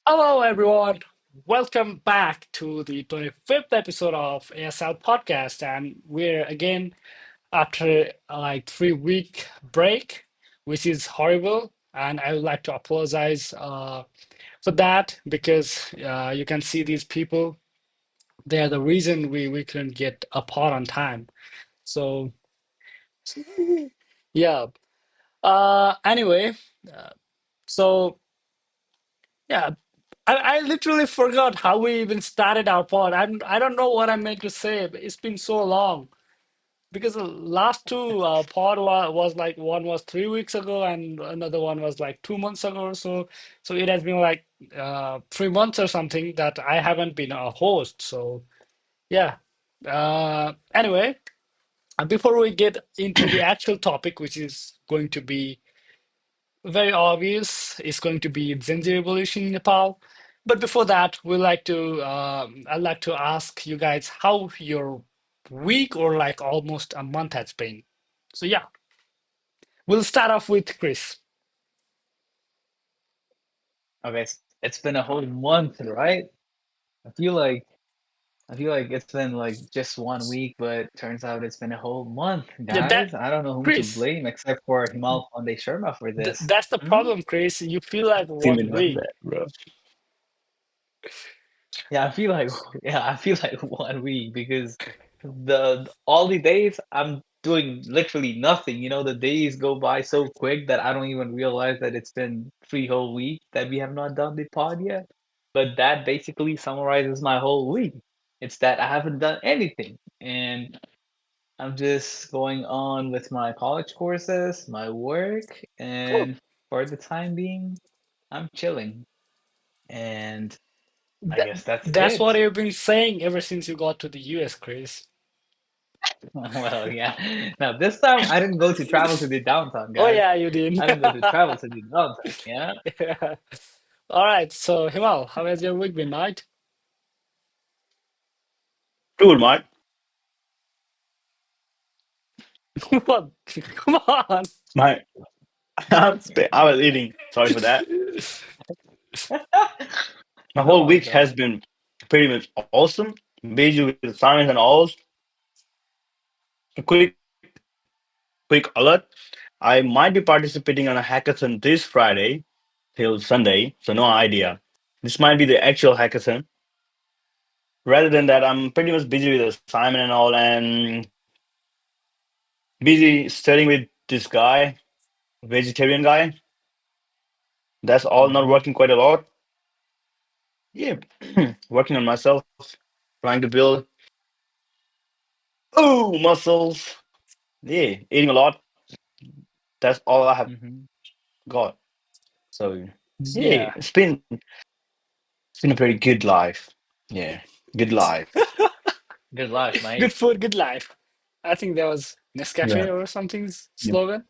Hello, everyone. Welcome back to the 25th episode of ASL podcast. And we're again after like 3 week break, which is horrible. And I would like to apologize for that because you can see these people, they are the reason we couldn't get a pod on time. So, yeah. Anyway, uh, so yeah, I literally forgot how we even started our pod. I don't know what I meant to say, but it's been so long because the last two pod was like one was 3 weeks ago and another one was like 2 months ago or so. So it has been like 3 months or something that I haven't been a host. So yeah. Anyway, before we get into the actual topic, which is going to be very obvious, it's going to be GenZ revolution in Nepal. But before that, I'd like to ask you guys how your week or like almost a month has been. So yeah, we'll start off with Chris. Okay, it's been a whole month, right? I feel like I feel like it's been like just 1 week, but turns out it's been a whole month, Yeah, that guys. I don't know whom to Chris, blame except for Himal Fonde Sharma for this. that's the Hmm? problem, Chris. You feel like Feeling one like week. that, bro. Yeah, I feel like yeah, I feel like 1 week because the all the days I'm doing literally nothing. The days go by so quick that I don't even realize that it's been 3 whole weeks that we have not done the pod yet. But that basically summarizes my whole week. It's that I haven't done anything, and I'm just going on with my college courses, my work, Cool. and for the time being, I'm chilling. And I That, guess that's that's what it. you've been saying ever since you got to the US, Chris. Well, yeah. Now this time I didn't go to travel to the downtown, Oh guys. yeah, you did. I didn't go to travel to the downtown. Yeah. Yeah. All right, so Himal, how has your week been, mate? Cool, Mike. What? Come on. My I was eating. Sorry for that. My No, whole all week good. has been pretty much awesome. Busy with assignments and all. A quick alert. I might be participating on a hackathon this Friday till Sunday, so no idea. This might be the actual hackathon. Rather than that, I'm pretty much busy with assignment and all, and busy studying with this guy, vegetarian guy. That's all. Not Hmm. working quite a lot. Yeah, working on myself, trying to build muscles. Yeah, eating a lot. That's all I have Hmm. got. So yeah, Yeah. it's been a very good life. Yeah, good life. Good life, Good mate. food, good life. I think that was Nescafe Yeah. or something's Yep. slogan.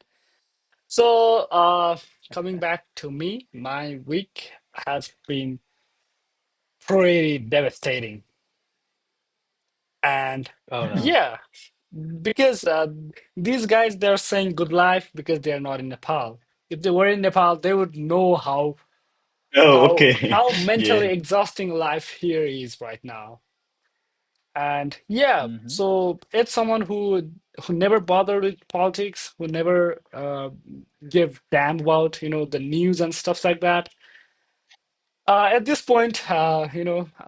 So, coming back to me, my week has been pretty devastating. And Oh no. yeah, because these guys, they're saying good life because they're not in Nepal. If they were in Nepal, they would know Oh, how okay. mentally Yeah. exhausting life here is right now. And yeah, Hmm. so it's someone who never bothered with politics, who never give damn about the news and stuff like that. At this point,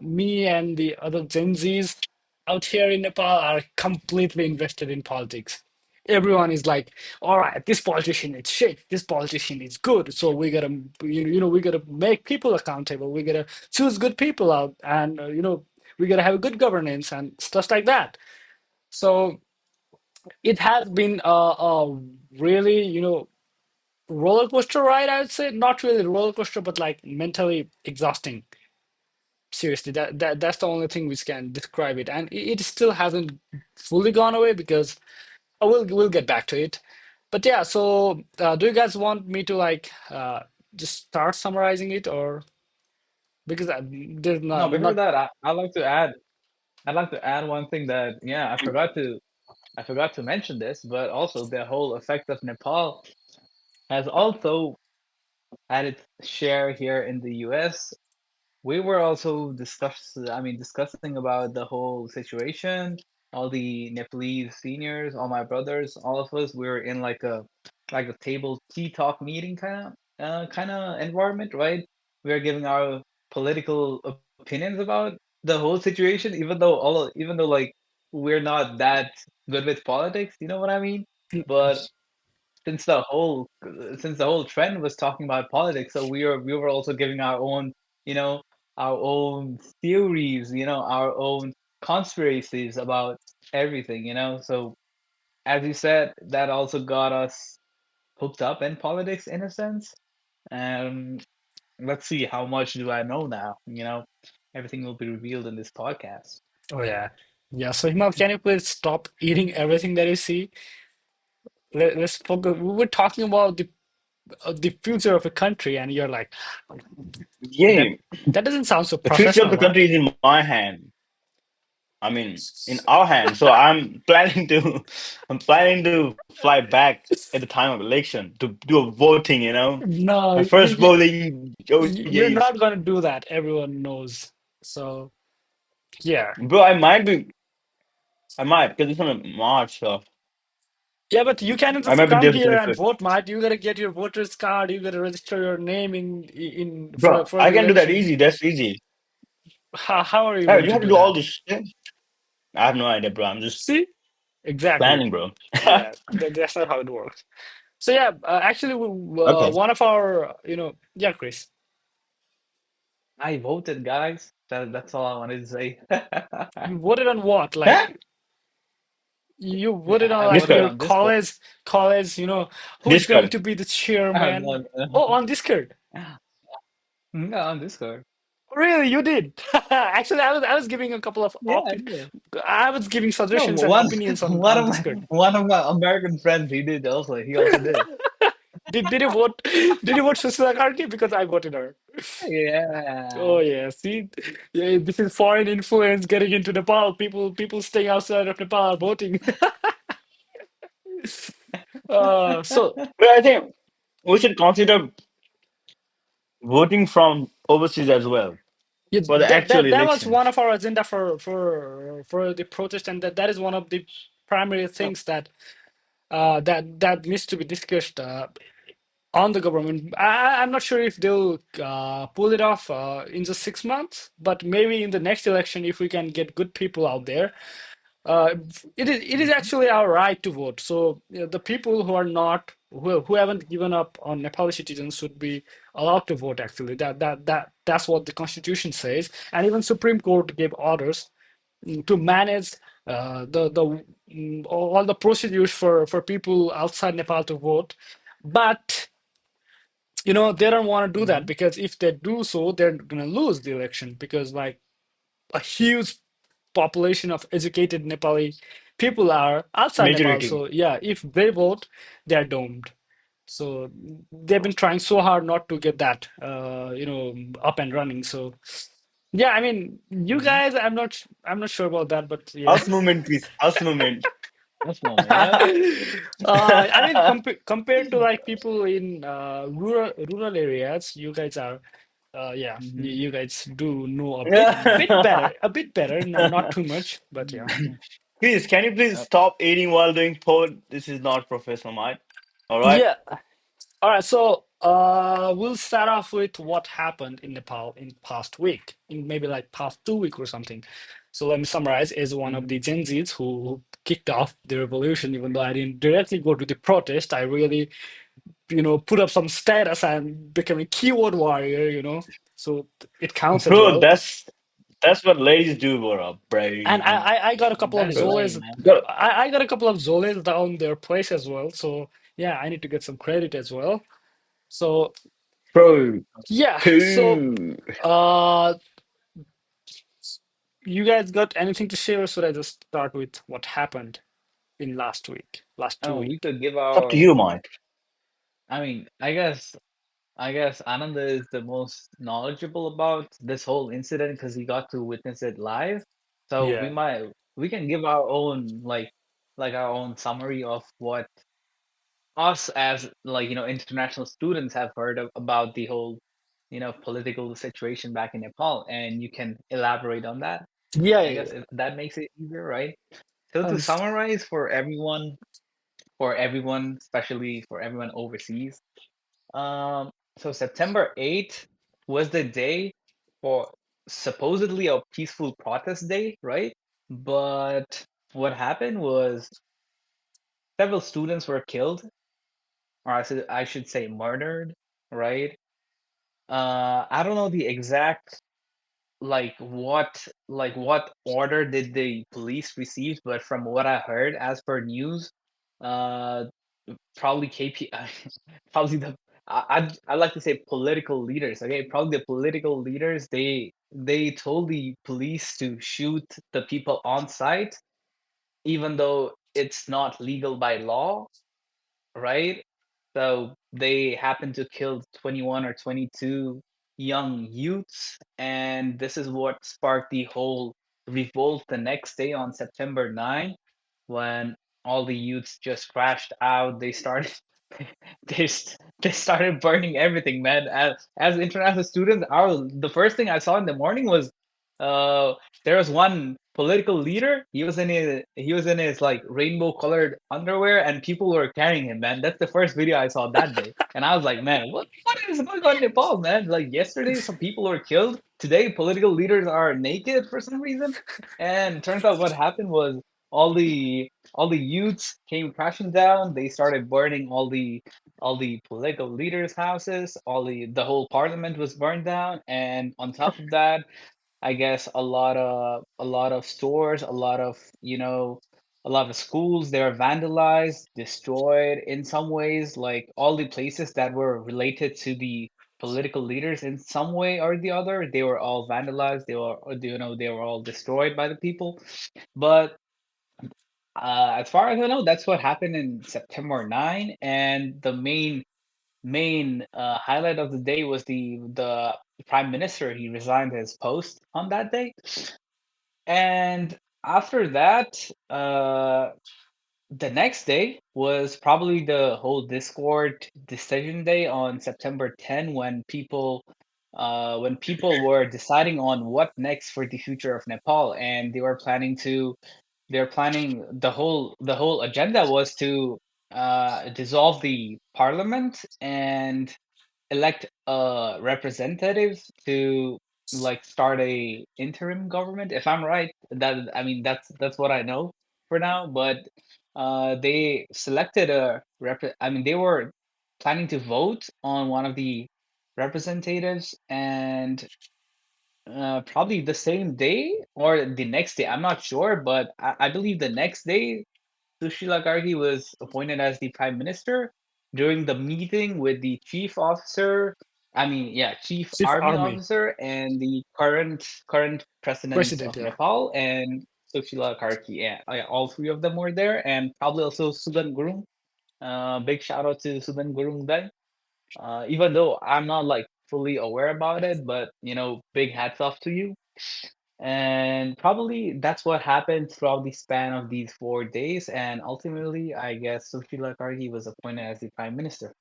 me and the other Gen Zs out here in Nepal are completely invested in politics. Everyone is like, all right, this politician is shit, this politician is good. So we gotta, we gotta make people accountable. We gotta choose good people out, and we gotta have good governance and stuff like that. So it has been a really, roller coaster ride. I would say not really roller coaster, but like mentally exhausting. Seriously, that's the only thing which can describe it, and it still hasn't fully gone away because we'll get back to it. But yeah, so do you guys want me to like just start summarizing it, or because there's No, before not that, I'd like to add one thing that yeah, I forgot to mention this, but also the whole effect of Nepal has also had its share here in the US. we were also discussing about the whole situation. All the Nepalese seniors, all my brothers, all of us, we were in like a table tea talk meeting kind of environment, right? We are giving our political opinions about the whole situation, even though like we're not that good with politics, you know what I mean? But since the whole trend was talking about politics, so we were also giving our own, you know, our own theories, our own conspiracies about everything. So as you said, that also got us hooked up in politics in a sense. And let's see, how much do I know now? Everything will be revealed in this podcast. Oh yeah. Yeah. So Himal, can you please stop eating everything that you see? Let's focus. We were talking about the future of a country, and you're like, that Yeah, that doesn't sound so the future of professional, the right? country is in my hand. I mean, in our hands. So I'm planning to, I'm planning to fly back at the time of election to do a voting. No, My first voting. Oh you're yes, not gonna do that. Everyone knows. So yeah, bro. I might because it's on a March. So yeah, but you cannot I just might be come there for here and 25th. vote, mate. You gotta get your voter's card. You gotta register your name in Bro, for I the can do that election. easy. That's easy. How are you Hey, going you to have to do do all that? this shit. I have no idea, bro. I'm just See? Exactly. planning, bro. Yeah, that's not how it works. So yeah, actually, Okay. one of our, yeah, Chris, I voted, guys. That's all I wanted to say. you voted on what? Huh? Like you voted Yeah, on I like voted Discord. your on Discord. college, who's going Discord. to be the chairman? No, Oh, on Discord. no, on Discord. Really, you did. Actually, I was giving a couple of Yeah, I did. I was giving No, suggestions and one opinions one on of my Discord. one of my American friends, he also did. Did you vote? Did you vote Susila Karki? Because I voted her. Yeah. Oh yeah, see, yeah, this is foreign influence getting into Nepal. People staying outside of Nepal are voting. So But I think we should consider voting from overseas as well yeah, for the that actual that that was one elections. of our agenda for the protest, and that is one of the primary things that needs to be discussed on the government. I'm not sure if they'll pull it off in just 6 months, but maybe in the next election, if we can get good people out there. Uh, it is Mhm. actually our right to vote. So the people who are not who haven't given up on Nepali citizens should be allowed to vote. Actually, that's what the constitution says, and even Supreme Court gave orders to manage all the procedures for people outside Nepal to vote. But they don't want to do that Mhm. because if they do so, they're gonna lose the election because like a huge population of educated Nepali people are outside Nepal. Majority. So yeah, if they vote, they're doomed. So they've been trying so hard not to get that, up and running. So yeah, I mean, you Mhm. guys, I'm not sure about that, but yeah. House movement, please. House movement. That's moment, yeah. I mean, compared to like people in rural areas, you guys are, yeah, you, Mhm. you guys do know a bit better, not too much, but yeah. Mhm. Please, can you please Yep. stop eating while doing pod? This is not professional, mate. All right. Yeah. All right. So, we'll start off with what happened in Nepal in past week, in maybe like past 2 week or something. So let me summarize. As one of Mhm. the Gen Zs who kicked off the revolution, even though I didn't directly go to the protest, I really put up some status and become a keyboard warrior. So it counts as Bro, well. that's what ladies do, bro. And Brain. I got a couple of That is Bro, lame, Zoles. man. bro, I got a couple of Zoles down their place as well. So yeah, I need to get some credit as well. So bro, yeah, so poo. uh you guys got anything to share, or should I just start with what happened in last week, last two Oh, we week? could give It's up to our. you, mate. I mean, I guess Ananda is the most knowledgeable about this whole incident because he got to witness it live. So we Yeah. might we can give our own like our own summary of what us as international students have heard about the whole political situation back in Nepal, and you can elaborate on that. Yeah, I yeah, guess yeah. if that makes it easier, right? So to Um, summarize for everyone, especially for everyone overseas, um, so September 8th was the day for supposedly a peaceful protest day, right? But what happened was several students were killed, or I should say murdered, right? I don't know the exact what order did the police receive, but from what I heard, as per news, uh, probably KP, probably I like to say political leaders. Okay, probably the political leaders. They told the police to shoot the people on site, even though it's not legal by law, right? So they happened to kill 21 or 22 young youths, and this is what sparked the whole revolt the next day on September 9, when all the youths just crashed out. They started they started burning everything, man. As international students, the first thing I saw in the morning was uh there was one political leader. He was in his like rainbow colored underwear, and people were carrying him, man. That's the first video I saw that day. And I was like, man, what is going on in Nepal, man? Like yesterday some people were killed. Today political leaders are naked for some reason. And turns out what happened was all the youths came crashing down. They started burning all the political leaders' houses. The whole parliament was burned down, and on top of that, I guess a lot of stores, a lot of schools, they are vandalized, destroyed in some ways. Like all the places that were related to the political leaders in some way or the other, they were all vandalized. They were all destroyed by the people. But as far as I know, that's what happened in September 9, and the main highlight of the day was the prime minister. He resigned his post on that day, and after that, the next day was probably the whole Discord decision day on September 10, when people were deciding on what next for the future of Nepal, and they're planning the whole agenda was to dissolve the parliament and elect a representative to like start a interim government. If I'm right, that's what I know for now. But they selected they were planning to vote on one of the representatives, and probably the same day or the next day. I'm not sure, but I believe the next day Sushila Gargi was appointed as the prime minister during the meeting with the chief Chief army Army officer and the current president president. of Yeah. Nepal, and Sushila Karki. Yeah, yeah, all three of them were there, and probably also Sudan Gurung. Big shout out to Sudan Gurung then. Even though I'm not like fully aware about it, but big hats off to you. And probably that's what happened throughout the span of these 4 days. And ultimately, I guess Sushila Kargi was appointed as the prime minister.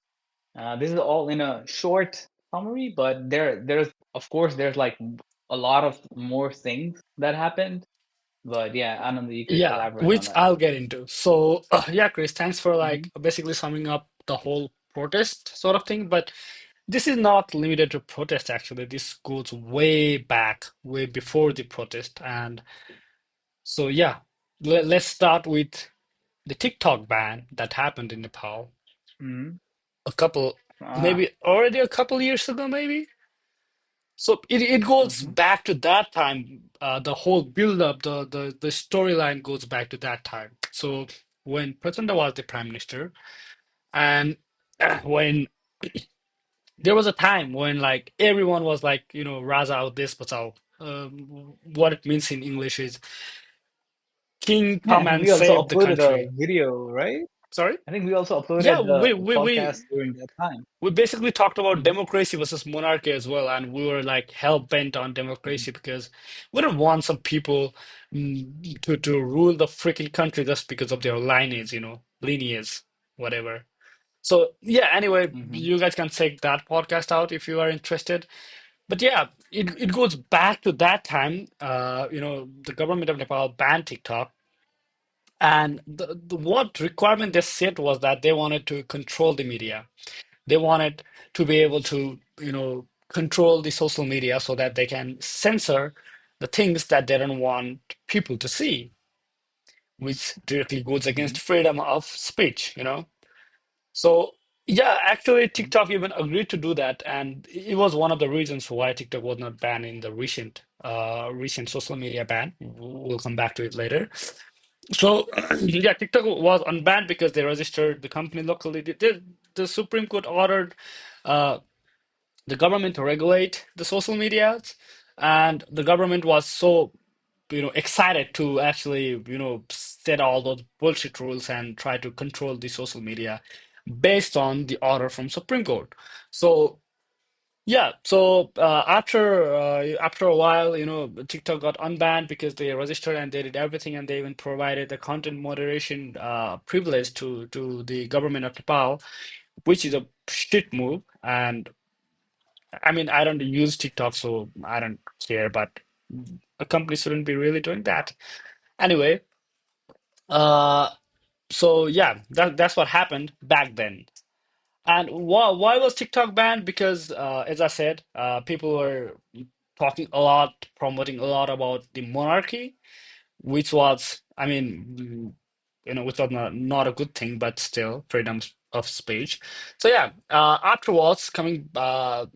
This is all in a short summary, but there's of course there's like a lot of more things that happened. But yeah, Anand, you could Yeah, elaborate on which that. I'll get into. So, yeah, Chris, thanks for Hmm. like basically summing up the whole protest sort of thing. But this is not limited to protest, actually. This goes way back, way before the protest. And so, yeah, let's start with the TikTok ban that happened in Nepal Hmm. a couple, Ah. maybe already a couple years ago, maybe. So it goes Hmm. back to that time. The whole build up, the storyline goes back to that time. So when Prachanda was the prime minister, and when there was a time when like everyone was like, Raja out this Bachao. What it means in English is King Yeah, I come think and we also save the uploaded a country. video, right? Sorry? I think we also Yeah, uploaded we the we podcast we during that time. we basically talked about Hmm. democracy versus monarchy as well, and we were like hell bent on Hmm. democracy because we don't want some people to rule the freaking country just because of their lineage, whatever. So yeah, anyway, Hmm. you guys can check that podcast out if you are interested. But yeah, it goes back to that time. The government of Nepal banned TikTok, and the what requirement they set was that they wanted to control the media. They wanted to be able to, control the social media so that they can censor the things that they don't want people to see, which directly goes against Hmm. freedom of speech. So yeah, actually Hmm. TikTok even agreed to do that, and it was one of the reasons why TikTok was not banned in the recent social media ban. We'll come back to it later. So yeah, TikTok was unbanned because they registered the company locally. The Supreme Court ordered uh, the government to regulate the social medias, and the government was so excited to actually set all those bullshit rules and try to control the social media based on the order from Supreme Court. So yeah, so after a while, TikTok got unbanned because they registered and they did everything, and they even provided the content moderation privilege to the government of Nepal, which is a shit move. And I mean, I don't use TikTok, so I don't care, but a company shouldn't be really doing that. Anyway, uh, so yeah, that's what happened back then. And why was TikTok banned? Because as I said, people were talking a lot, promoting a lot about the monarchy, which was, I mean, which was not a good thing, but still freedom of speech. So yeah, afterwards, coming, I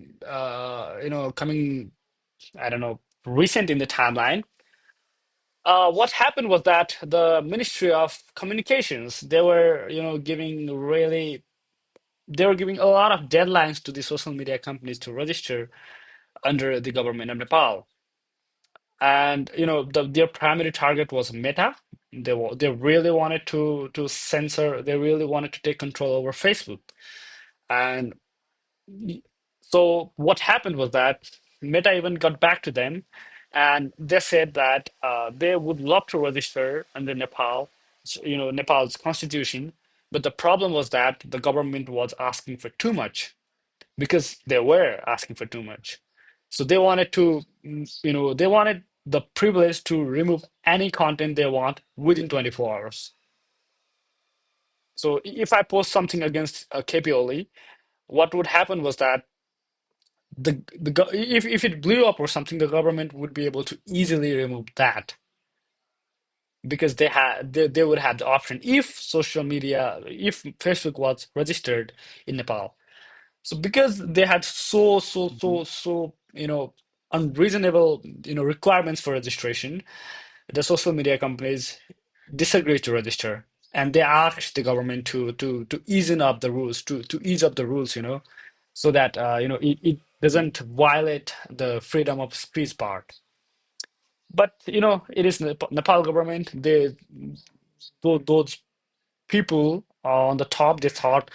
don't know, recent in the timeline. What happened was that the Ministry of Communications, they were, they were giving a lot of deadlines to the social media companies to register under the government of Nepal. And their primary target was Meta. They really wanted to censor. They really wanted to take control over Facebook. And so what happened was that Meta even got back to them, and they said that they would love to register under Nepal's constitution. But the problem was that the government was asking for too much, because they were asking for too much. So they wanted to, they wanted the privilege to remove any content they want within 24 hours. So if I post something against KPOLE, what would happen was that if it blew up or something, the government would be able to easily remove that, because they would have the option if if Facebook was registered in Nepal. So because they had Hmm. so unreasonable requirements for registration, the social media companies disagreed to register, and they asked the government to ease up the rules, so that it doesn't violate the freedom of speech part. But it is Nepal government. Those people on the top, they thought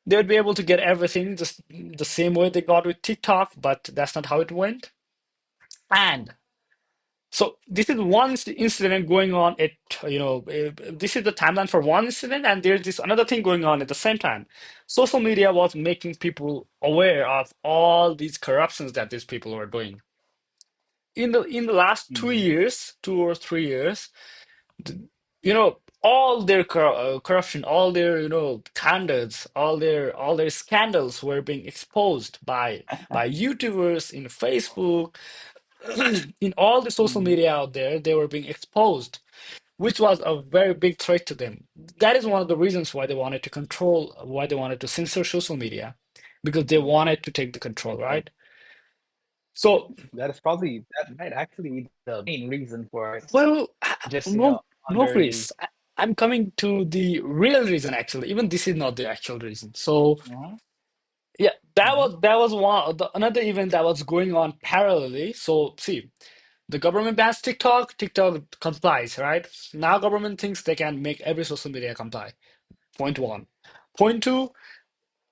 they would be able to get everything just the same way they got with TikTok, but that's not how it went. And so this is one incident going on at, this is the timeline for one incident, and there's this another thing going on at the same time. Social media was making people aware of all these corruptions that these people were doing. In the last two Hmm. years, 2 or 3 years, all their corruption, all their standards, all their scandals were being exposed by YouTubers in Facebook, in all the social Hmm. media out there. They were being exposed, which was a very big threat to them. That is one of the reasons why they wanted to control, why they wanted to censor social media, because they wanted to take the control, Okay. right? So, That might actually be the main reason for it. well, Just, no, no, under the. Chris. I'm coming to the real reason, actually. Even this is not the actual reason. So, Hmm. yeah, that Hmm. was that was another event that was going on parallelly. So, see, the government bans TikTok, TikTok complies, right? Now, government thinks they can make every social media comply. Point one. Point two,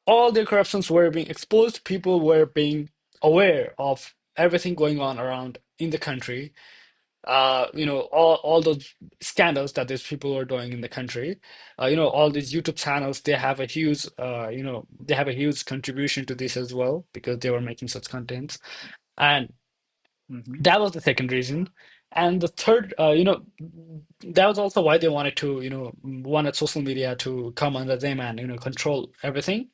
all the corruptions were being exposed. People were being aware of everything going on around in the country. all those scandals that these people are doing in the country. All these YouTube channels, they have a huge contribution to this as well because they were making such contents. And Mhm. that was the second reason. And the third, that was also why they wanted social media to come under them and, control everything.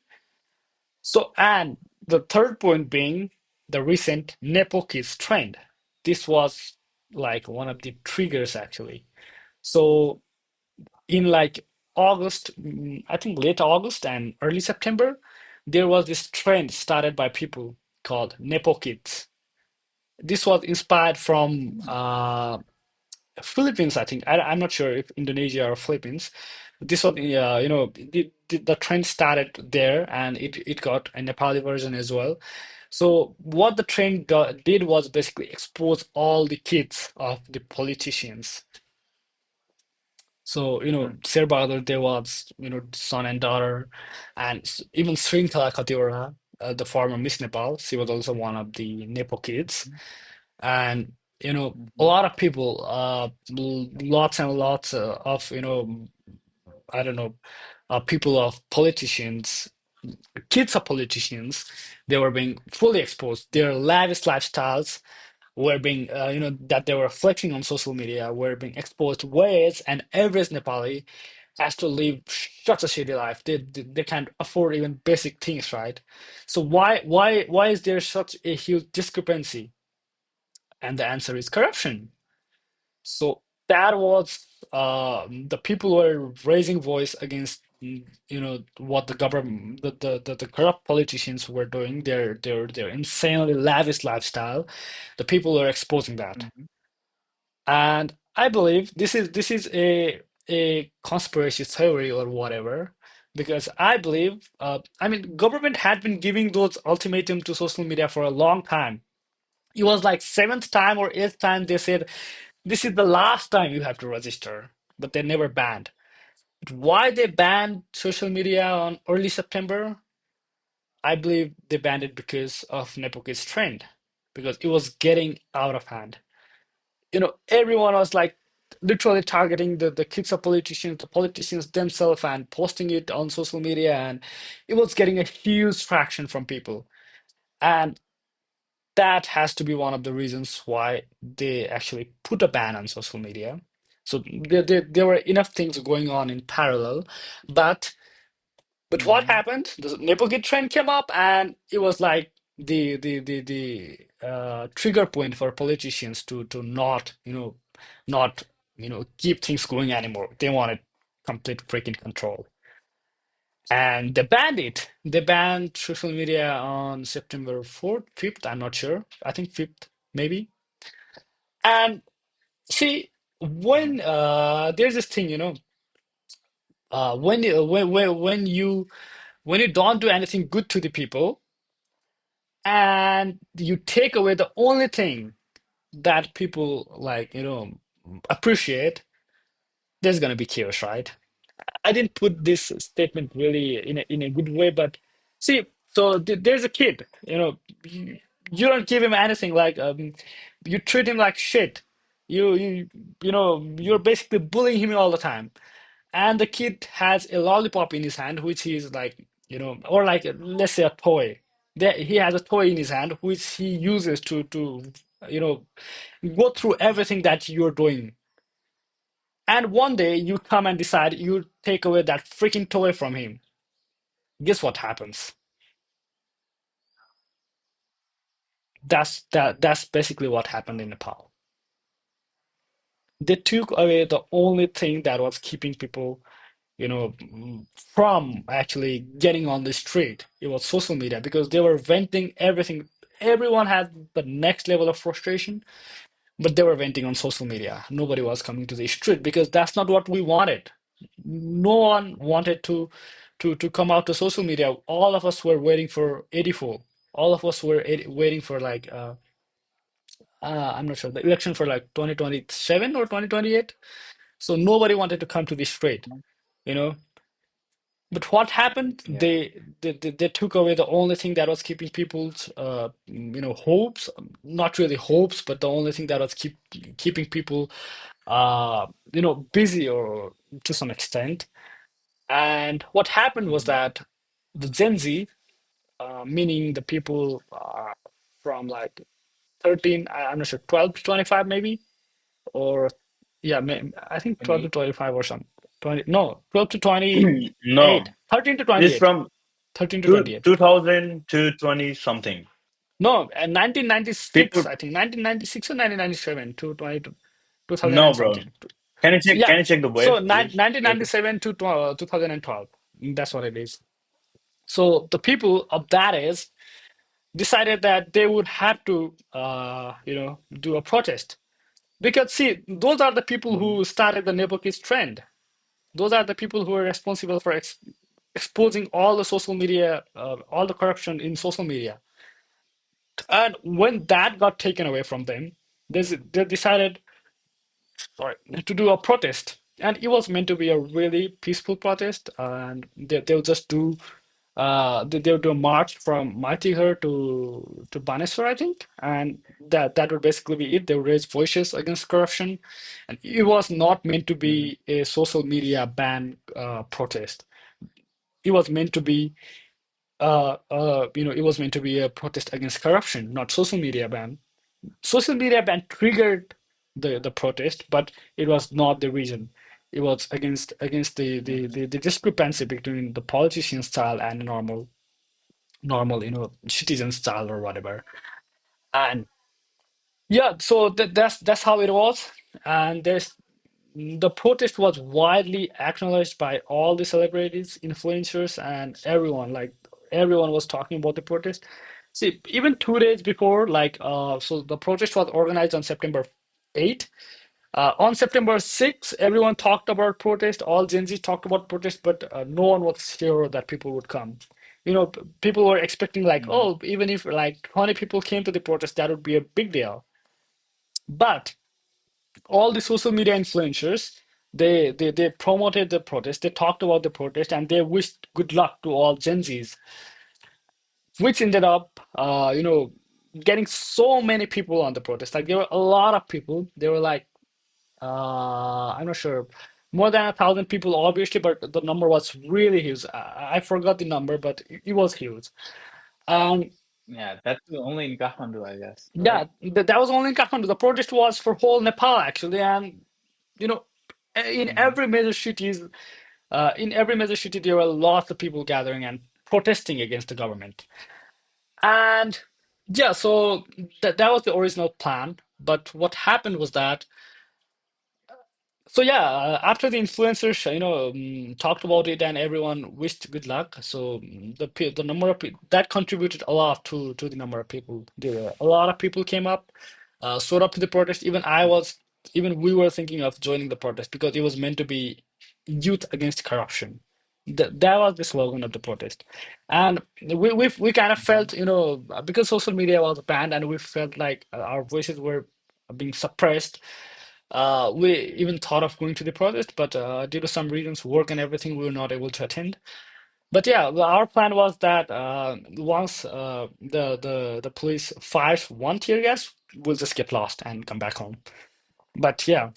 So, and the third point being the recent Nepo kids trend. This was like one of the triggers actually. So, in like August, I think late August and early September, there was this trend started by people called Nepo kids. This was inspired from Philippines, I think. I'm not sure if Indonesia or Philippines. This was, the trend started there, and it got a Nepali version as well. So what the trend did was basically expose all the kids of the politicians. So, Mm. Sir Bahadur, there was, son and daughter, and even Srinkala Katiwara, the former Miss Nepal, she was also one of the Nepo kids. Mhm. And a Mhm. lot of people, lots and lots of I don't know, people of politicians, kids of politicians, they were being fully exposed. Their lavish lifestyles were being that they were flexing on social media were being exposed, ways and average Nepali has to live such a shitty life. They can't afford even basic things, right? So why is there such a huge discrepancy? And the answer is corruption. So that was the people were raising voice against what the government the corrupt politicians were doing, their insanely lavish lifestyle. The people were exposing that. Mhm. And I believe this is a conspiracy theory or whatever, because I believe I mean government had been giving those ultimatum to social media for a long time. It was like seventh time or eighth time they said this is the last time you have to register, but they never banned. Why they banned social media on early September? I believe they banned it because of Nepok's trend, because it was getting out of hand. Everyone was like literally targeting the kids of politicians, the politicians themselves, and posting it on social media, and it was getting a huge traction from people. And that has to be one of the reasons why they actually put a ban on social media. So there were enough things going on in parallel, but what Mhm. happened? The Nepal trend came up, and it was like the trigger point for politicians to not keep things going anymore. They wanted complete freaking control, and they banned it. They banned social media on September 4th, 5th. I'm not sure. I think 5th maybe. And see, when there's this thing, when you don't do anything good to the people and you take away the only thing that people like, appreciate, there's gonna be chaos, right? I didn't put this statement really in a good way, but see, so there's a kid, you don't give him anything, like you treat him like shit. You're basically bullying him all the time, and the kid has a lollipop in his hand, which is like, or like let's say a toy. There, he has a toy in his hand, which he uses to you know go through everything that you're doing. And one day you come and decide you take away that freaking toy from him. Guess what happens? That's basically what happened in Nepal. They took away the only thing that was keeping people, from actually getting on the street. It was social media because they were venting everything. Everyone had the next level of frustration, but they were venting on social media. Nobody was coming to the street because that's not what we wanted. No one wanted to come out to social media. All of us were waiting for 84. All of us were waiting for like I'm not sure, the election for like 2027 or 2028. So nobody wanted to come to the street, you know. But what happened? Yeah. They took away the only thing that was keeping people's hopes, not really hopes, but the only thing that was keeping people busy or to some extent. And what happened was Mhm. that the Gen Z, meaning the people from like 13, I'm not sure, 12 to 25 maybe, or yeah, I think 12 to 28. 25 or something. 20, no, 12 to 28, No, 13 to it's 28, from 13 to 28. 2000 to 20 something. No, and 1996, People, I think 1996 or 1997 to 20, 2000 no, and bro. something. Can Yeah, you check the so web, please? Later. 1997 to 2012. That's what it is. So the people of that age decided that they would have to, do a protest. Because see, those are the people Mhm. who started the neighbor kids trend. Those are the people who are responsible for exposing all the social media, all the corruption in social media. And when that got taken away from them, they decided, sorry, to do a protest. And it was meant to be a really peaceful protest. And they'll just do, they'll do a march from Maitigher to Baneswar, I think. And that would basically be it. They would raise voices against corruption. And it was not meant to Mhm. be a social media ban protest. It was meant to be it was meant to be a protest against corruption, not social media ban. Social media ban triggered the protest, but it was not the reason. It was against Mhm. the discrepancy between the politician style and normal citizen style or whatever. And yeah, so that's how it was. And the protest was widely acknowledged by all the celebrities, influencers, and everyone. Like everyone was talking about the protest. See, even 2 days before, so the protest was organized on September 8th. On September 6th, everyone talked about protest. All Gen Z talked about protest, but no one was sure that people would come. People were expecting like, Mhm. oh, even if like 20 people came to the protest, that would be a big deal. But all the social media influencers, they promoted the protest, they talked about the protest, and they wished good luck to all Gen Zs, which ended up getting so many people on the protest. Like there were a lot of people. There were like I'm not sure, more than 1,000 people obviously, but the number was really huge. I forgot the number, but it was huge. um Yeah, that's only in Kathmandu, I guess, yeah, right? that was only in Kathmandu. The protest was for whole Nepal actually. And you know in Mhm. every major cities, in every major city, there were lots of people gathering and protesting against the government. And yeah, so that was the original plan. But what happened was that, so yeah, after the influencers, talked about it and everyone wished good luck. So the number of people that contributed a lot to the number of people. There were a lot of people came up, showed up to the protest. Even we were thinking of joining the protest because it was meant to be youth against corruption. That was the slogan of the protest. And we kind of Mhm. felt, because social media was banned and we felt like our voices were being suppressed. We even thought of going to the protest, but due to some reasons, work and everything, we were not able to attend. But yeah, our plan was that once the police fires one tear gas, we'll just get lost and come back home. But yeah,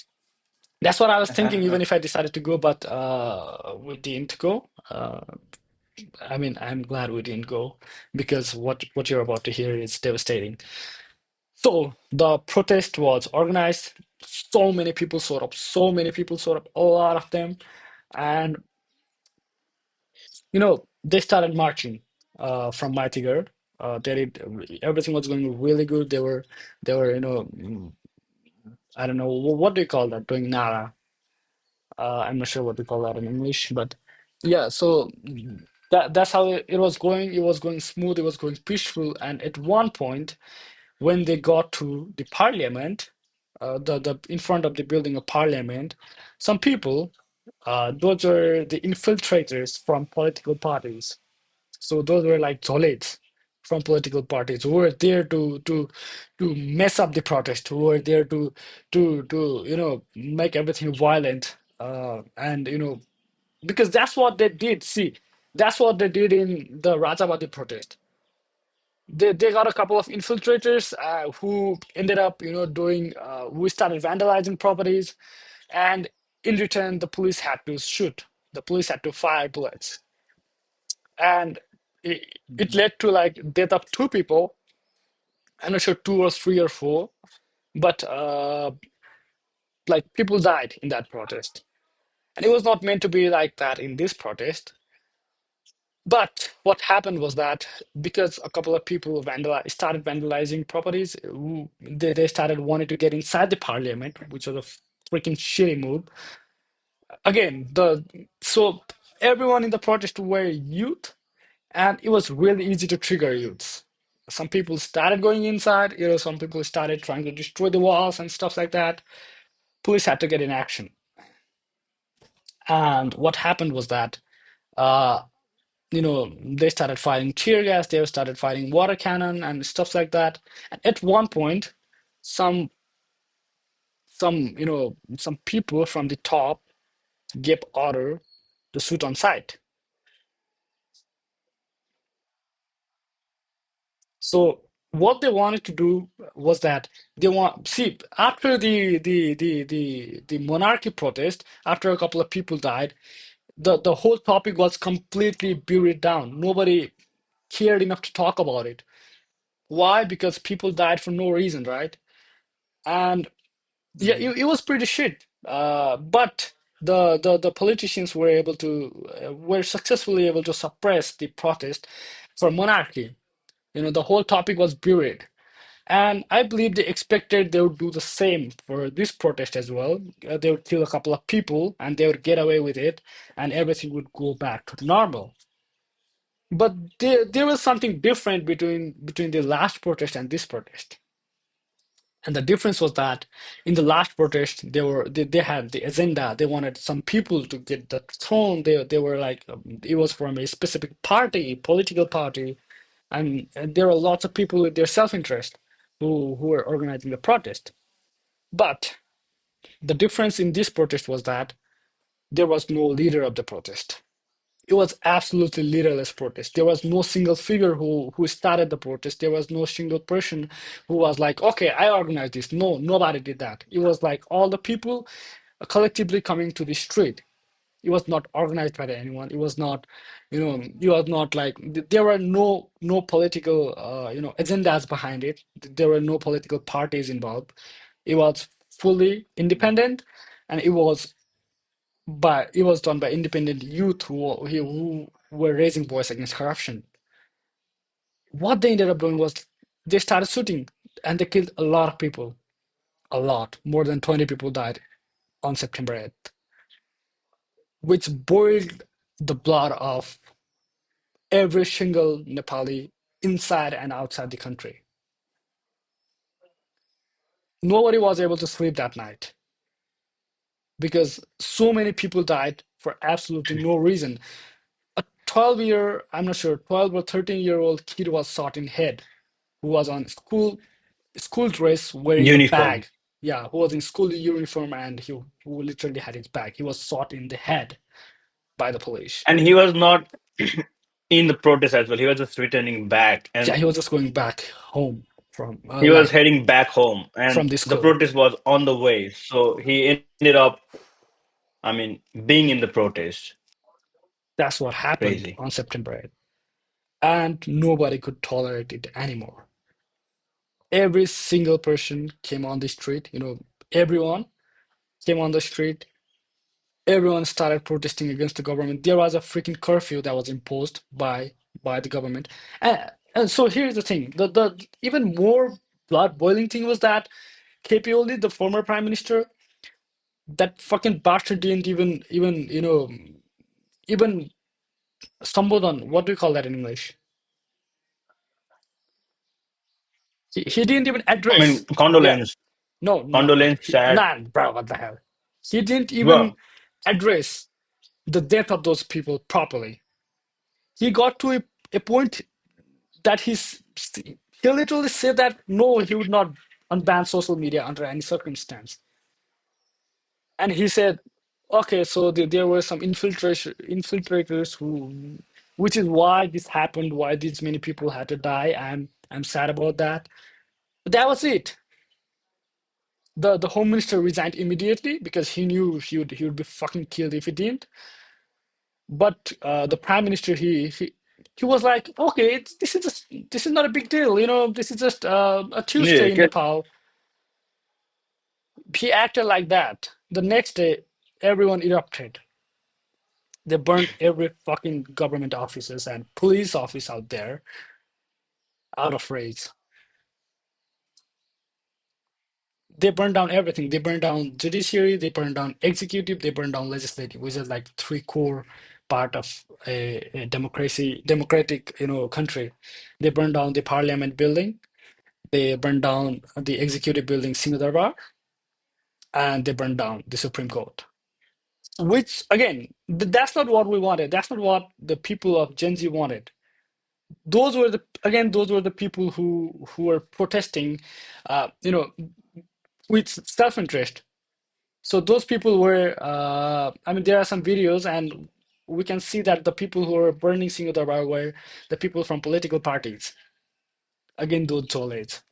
that's what I was thinking, even if I decided to go, but we didn't go. I mean, I'm glad we didn't go because what you're about to hear is devastating. So the protest was organized. So many people showed up. So many people showed up. A lot of them, and they started marching from Mighty. They did everything was going really good. They were I don't know what do you call that, doing Nara. I'm not sure what we call that in English, but yeah. So that's how it was going. It was going smooth. It was going peaceful. And at one point, when they got to the parliament, the in front of the building of parliament, some people, those were the infiltrators from political parties. So those were like Zolets from political parties who were there to mess up the protest, who were there to make everything violent, and because that's what they did. See, that's what they did in the Rajabadi protest. They got a couple of infiltrators who ended up, doing. We started vandalizing properties, and in return, the police had to shoot. The police had to fire bullets, and it Mhm. led to like death of two people. I'm not sure two or three or four, but like people died in that protest, and it was not meant to be like that in this protest. But what happened was that because a couple of people started vandalizing properties, they started wanting to get inside the parliament, which was a freaking shitty move. Again, the so everyone in the protest were youth, and it was really easy to trigger youths. Some people started going inside, some people started trying to destroy the walls and stuff like that. Police had to get in action. And what happened was that uh, they started firing tear gas, they started firing water cannon and stuff like that. And at one point, some some people from the top gave order to shoot on sight. So what they wanted to do was that they want see after the monarchy protest, after a couple of people died, the whole topic was completely buried down. Nobody cared enough to talk about it. Why? Because people died for no reason, right? And yeah, Mhm. it was pretty shit. But the politicians were able to were successfully able to suppress the protest for monarchy. The whole topic was buried. And I believe they expected they would do the same for this protest as well. They would kill a couple of people and they would get away with it, and everything would go back to normal. But there was something different between the last protest and this protest. And the difference was that in the last protest, they had the agenda. They wanted some people to get the throne. They were like it was from a specific party, political party, and there were lots of people with their self-interest who were organizing the protest. But the difference in this protest was that there was no leader of the protest. It was absolutely leaderless protest. There was no single figure who started the protest. There was no single person who was like, okay, I organized this. No, nobody did that. It was like all the people collectively coming to the street. It was not organized by anyone. It was not, it was not like there were no political agendas behind it. There were no political parties involved. It was fully independent, and it was done by independent youth who were raising voice against corruption. What they ended up doing was they started shooting, and they killed a lot of people. A lot. More than 20 people died on September 8th, which boiled the blood of every single Nepali inside and outside the country. Nobody was able to sleep that night because so many people died for absolutely no reason. A I'm not sure, 12 or 13-year-old kid was shot in head who was on school dress wearing a Uniform. bag. Yeah, who was in school uniform and who literally had his bag. He was shot in the head by the police. And he was not in the protest as well. He was just returning back, Yeah, and he was just going back home from he was heading back home, and from the the school. protest was on the way. So he ended up, I mean, being in the protest. That's what happened Crazy. on September 8th. And nobody could tolerate it anymore. Every single person came on the street, everyone came on the street. Everyone started protesting against the government. There was a freaking curfew that was imposed by the government. And so here's the thing. The even more blood boiling thing was that KPOL, the former prime minister, that fucking bastard didn't even even Sambodhan, what do you call that in English? He didn't even I mean, address. Yeah, condolence, no, no, condolence, sad. nah, bro, what the hell? He didn't even Well, address the death of those people properly. He got to a point that he literally said that no, he would not unban social media under any circumstance. And he said, Okay, so there were some infiltrators who, which is why this happened, why these many people had to die. I'm sad about that. But that was it. The home minister resigned immediately because he knew he would be fucking killed if he didn't. But the prime minister, he was like, okay, this is not a big deal, this is just a Yeah, Tuesday in Nepal. He acted like that. The next day, everyone erupted. They burned every fucking government offices and police office out there out of rage. They burned down everything. They burned down judiciary, they burned down executive, they burned down legislative, which is like three core part of a democratic, country. They burned down the parliament building, they burned down the executive building, Singh, and they burned down the Supreme Court. Which again, that's not what we wanted. That's not what the people of Gen Z wanted. Those were the people who were protesting, with self-interest. So those people were, I mean, there are some videos, and we can see that the people who were burning Singhodar were the people from political parties. Again, those Choles.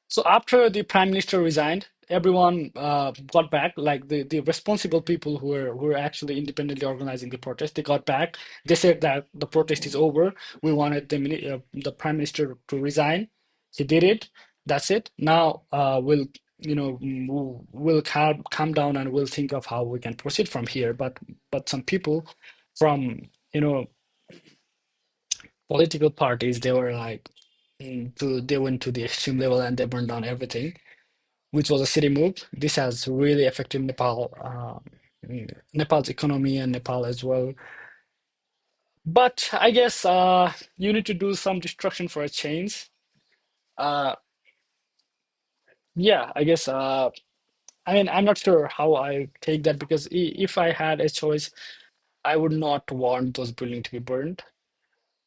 So after the prime minister resigned, everyone got back. Like the responsible people who were actually independently organizing the protest, they got back. They said that the protest is over. We wanted the prime minister to resign. He did it. That's it. Now we'll calm down and we'll think of how we can proceed from here. But some people from you know political parties, they were like, they went to the extreme level and they burned down everything, which was a city move. This has really affected Nepal, Nepal's economy and Nepal as well. But I guess you need to do some destruction for a change. Uh, yeah, I guess. I mean, I'm not sure how I take that because if I had a choice, I would not want those buildings to be burned.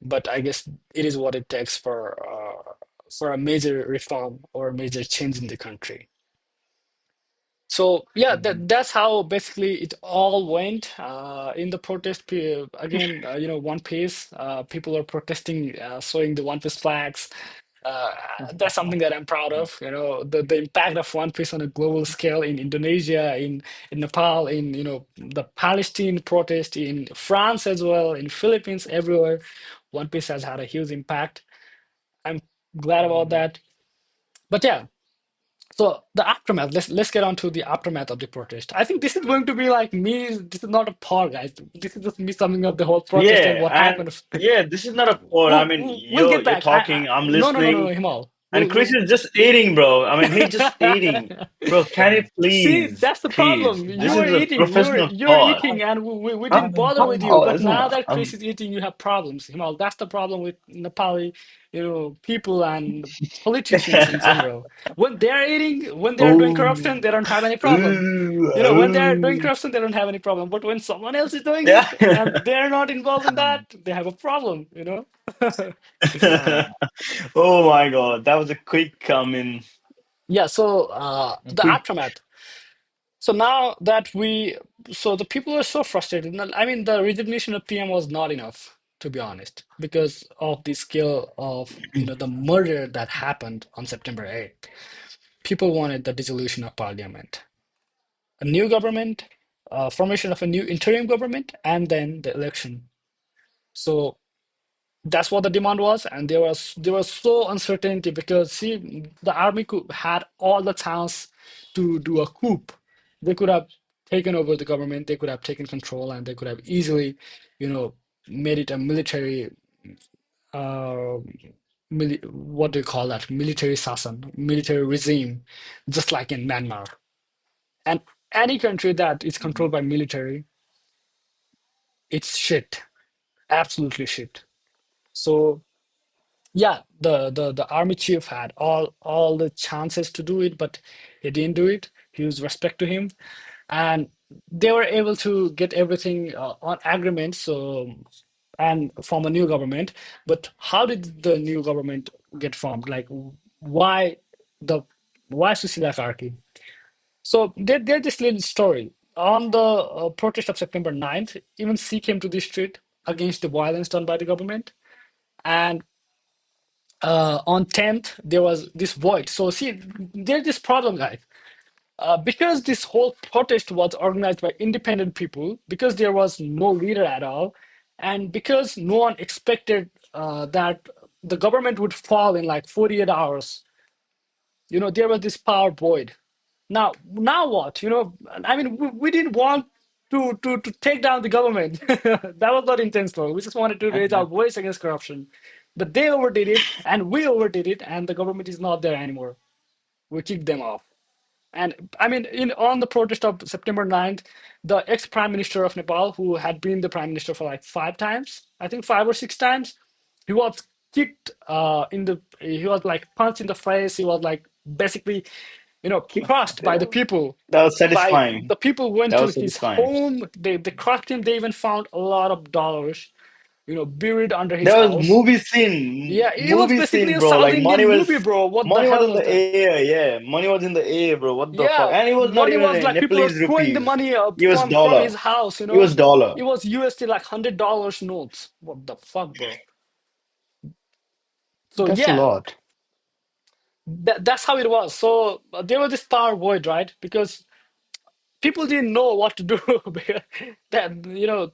But I guess it is what it takes for a major reform or a major change in the country. So yeah, Mhm. that's how basically it all went in the protest. Again, One Piece. People are protesting, showing the One Piece flags. Uh, that's something that I'm proud of. The impact of One Piece on a global scale in Indonesia, in Nepal, in the Palestine protest, in France as well, in Philippines, everywhere. One Piece has had a huge impact. I'm glad about Mhm. that. But yeah. So the aftermath. Let's get on to the aftermath of the protest. I think this is going to be like me. This is not a poll, guys. This is just me summing up the whole protest and yeah, what and happened. yeah, this is not a quote. I mean, We'll you're get you're back. talking, I'm No, no, no, no, listening, no, Himal. and We'll, Chris we'll is just eating, bro. I mean, he's just eating, bro. Can you See, please, that's the please? problem. You This were is a eating. You're professional you're thought. eating, and we Huh? didn't bother with you. Oh, But listen, now that Chris I'm is eating, you have problems. Himal, that's the problem with Nepali, people and politicians in general. When they're eating, when they're doing oh, corruption, they don't have any problem. ooh, When they're doing ooh. corruption, they don't have any problem. But when someone else is doing Yeah. it and they're not involved in that, they have a problem. Oh my God, that was a quick comment. Yeah. So A the quick. aftermath. So now that so the people are so frustrated. I mean, the resignation of PM was not enough, to be honest, because of the scale of, the murder that happened on September 8th. People wanted the dissolution of parliament, a new government, formation of a new interim government, and then the election. So that's what the demand was, and there was so uncertainty because see, the army had all the chance to do a coup. They could have taken over the government, they could have taken control, and they could have easily, you know, made it a military, uh, what do you call that? Military sasan, military regime, just like in Myanmar. And any country that is controlled Mhm. by military, it's shit, absolutely shit. So yeah, the army chief had all the chances to do it, but he didn't do it. Huge respect to him, and they were able to get everything on agreement. So and form a new government. But how did the new government get formed? Like why the why Susila Karki? So there's this little story. on the protest of September 9th, even C came to the street against the violence done by the government. And on 10th, there was this void. So see, there's this problem, guys. Because this whole protest was organized by independent people, because there was no leader at all, and because no one expected that the government would fall in like 48 hours, there was this power void. Now what? I mean, we didn't want to take down the government. That was not intentional. We just wanted to raise our voice against corruption. But they overdid it, and we overdid it, and the government is not there anymore. We kicked them off. And I mean, in on the protest of September 9th, the ex-prime minister of Nepal, who had been the prime minister for like 5 times, I think 5 or 6 times, he was kicked he was like punched in the face. He was like basically, crushed by the people. That was By satisfying. the people went That to was his satisfying. home. They crushed him. They even found a lot of dollars, buried under his There was house. movie Yeah, it was movie basically scene, a bro. South Like Indian movie, bro. What the money was hell in was the that? air. Yeah, money was in the air, bro. What the fuck? Yeah, And it was not money even was a like people are Nepalese throwing the rupees. money US from dollar. his house. It was dollar. It was USD like $100 notes. What the fuck, bro? So That's a yeah, lot. that's how it was. So there was this power void, right? Because people didn't know what to do. Because that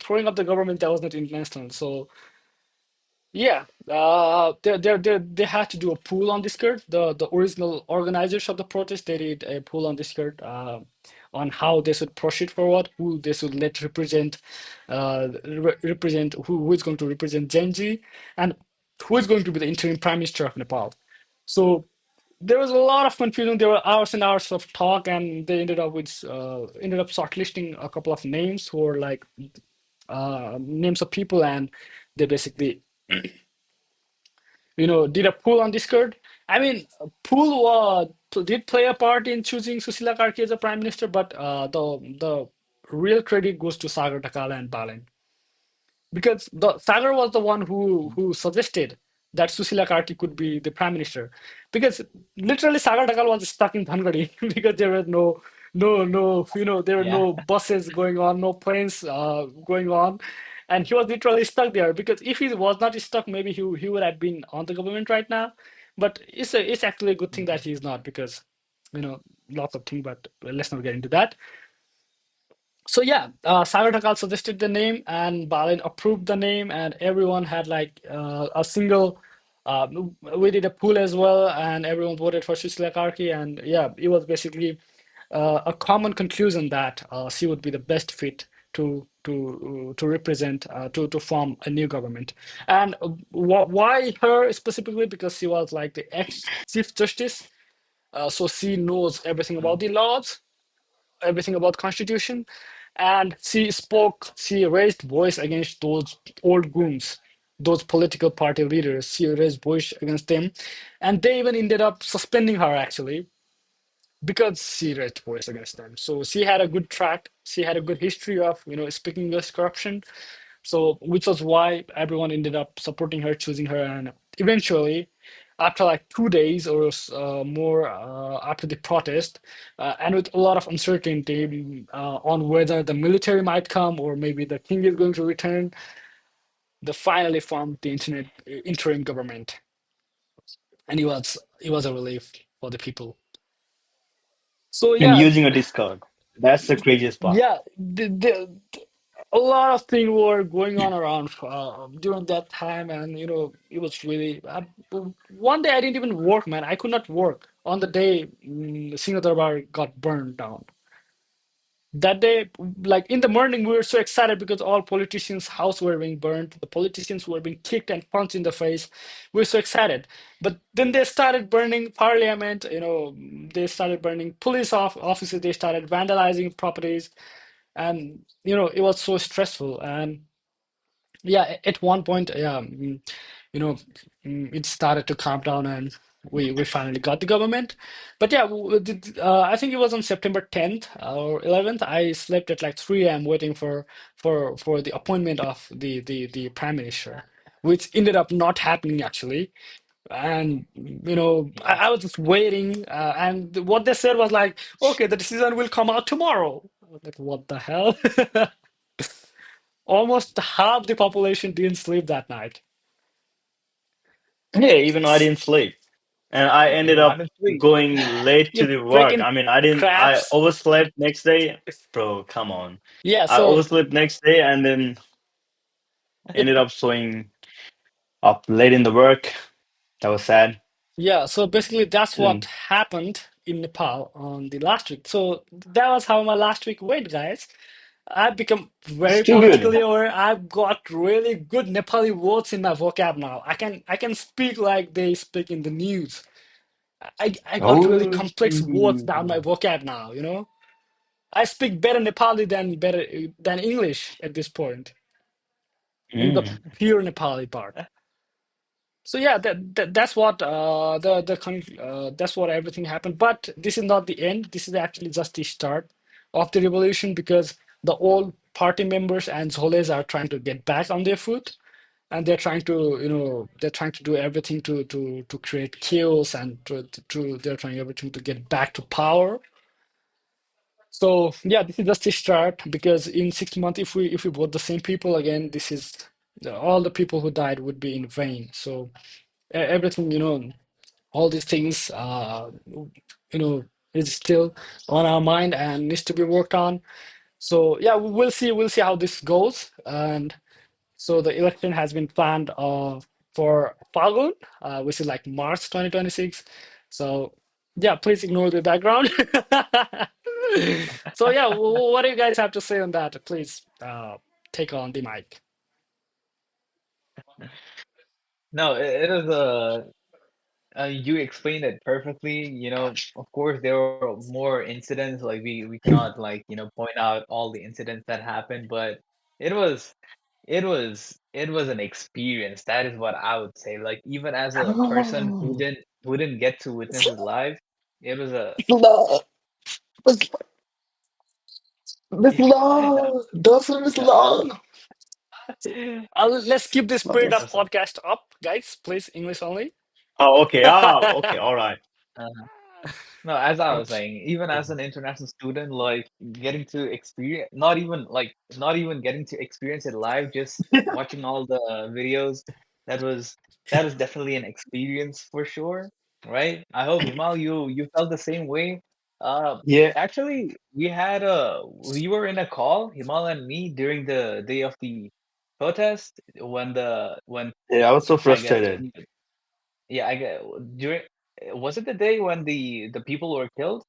throwing up the government, that was not intentional. So yeah, they had to do a poll on Discord. The original organizers of the protest, they did a poll on Discord on how they should proceed forward, who they should let represent, represent who is going to represent GenZ, and who is going to be the interim prime minister of Nepal. So there was a lot of confusion. There were hours and hours of talk, and they ended up shortlisting a couple of names who were like names of people, and they basically did a poll on Discord. I mean, pool did play a part in choosing Susila Karki as a prime minister, but the real credit goes to Sagar Takala and Balin because the Sagar was the one who suggested that Susila Karki could be the prime minister because literally Sagar Takal was stuck in Dhangadi because there were there were Yeah. no buses going on, no planes going on, and he was literally stuck there because if he was not stuck, maybe he would have been on the government right now. But it's actually a good thing that he's not because you know lots of things, but let's not get into that. So yeah, Sagar Takal suggested the name, and Balin approved the name, and everyone had like a single. Uh, we did a poll as well, and everyone voted for Susila Karki, and yeah, it was basically a common conclusion that she would be the best fit to represent to form a new government. And why her specifically? Because she was like the ex Chief Justice, so she knows everything about the laws, everything about constitution, and she raised voice against those old goons, those political party leaders. She raised voice against them, and they even ended up suspending her actually because she raised voice against them. So she had a good track. She had a good history of speaking against corruption. So which was why everyone ended up supporting her, choosing her, and eventually, after like 2 days or more after the protest, and with a lot of uncertainty on whether the military might come or maybe the king is going to return, they finally formed the interim government, and it was a relief for the people. So And yeah, using a Discord. That's the craziest part. yeah, a lot of things were going on around during that time, and it was really. One day I didn't even work, man. I could not work on the day Singh Darbar got burned down. That day, like in the morning, we were so excited because all politicians' house were being burned. The politicians were being kicked and punched in the face. We were so excited. But then they started burning parliament, they started burning police offices, they started vandalizing properties. And, it was so stressful. And yeah, at one point, yeah, you know, it started to calm down, and we finally got the government. But yeah, I think it was on September 10th or 11th. I slept at like 3 a.m. waiting for the appointment of the prime minister, which ended up not happening actually. And I was just waiting, and what they said was like, okay, the decision will come out tomorrow. Like, what the hell? Almost half the population didn't sleep that night. Yeah, even I didn't sleep. And I ended up Honestly, going late to You the work. freaking I mean, I crabs. overslept next day. Bro, come on. Yeah, I so overslept next day and then ended up showing up late in the work. That was sad. yeah, so basically that's what And happened in Nepal on the last week. So that was how my last week went, guys. I've become it's very too good. politically aware. I've got really good Nepali words in my vocab now. I can speak like they speak in the news. I got really Oh, complex words down my vocab now, you know? I speak better Nepali than English at this point in the mm. pure Nepali part. So yeah, that's what that's what everything happened. But this is not the end. This is actually just the start of the revolution because the old party members and Zoles are trying to get back on their foot, and they're trying to they're trying to do everything to create chaos and they're trying everything to get back to power. So yeah, this is just the start because in 6 months, if we vote the same people again, this is all the people who died would be in vain. So everything, all these things, is still on our mind and needs to be worked on. So yeah, we'll see how this goes. And so the election has been planned for Falgun, which is like March 2026. So yeah, please ignore the background. So yeah, what do you guys have to say on that? Please take on the mic. no, it is a you explained it perfectly. Of course, there were more incidents. Like we cannot like point out all the incidents that happened, but it was it was an experience. That is what I would say. Like even as a person who didn't get to witness it live, it was a Love, Miss yeah. Love, Dawson, Miss No, Love. Let's keep the Okay, spirit of awesome. podcast up, guys. Please, English only. oh, okay. Oh, okay. All right. No, as I was saying, even as an international student, like getting to experience, not even getting to experience it live, just watching all the videos, that was that was definitely an experience for sure, right? I hope Himal, you felt the same way. Uh, Yeah. Actually, we were in a call, Himal and me, during the day of the protest when Yeah, I was so I guess frustrated. yeah, I get during was it the day when the people were killed?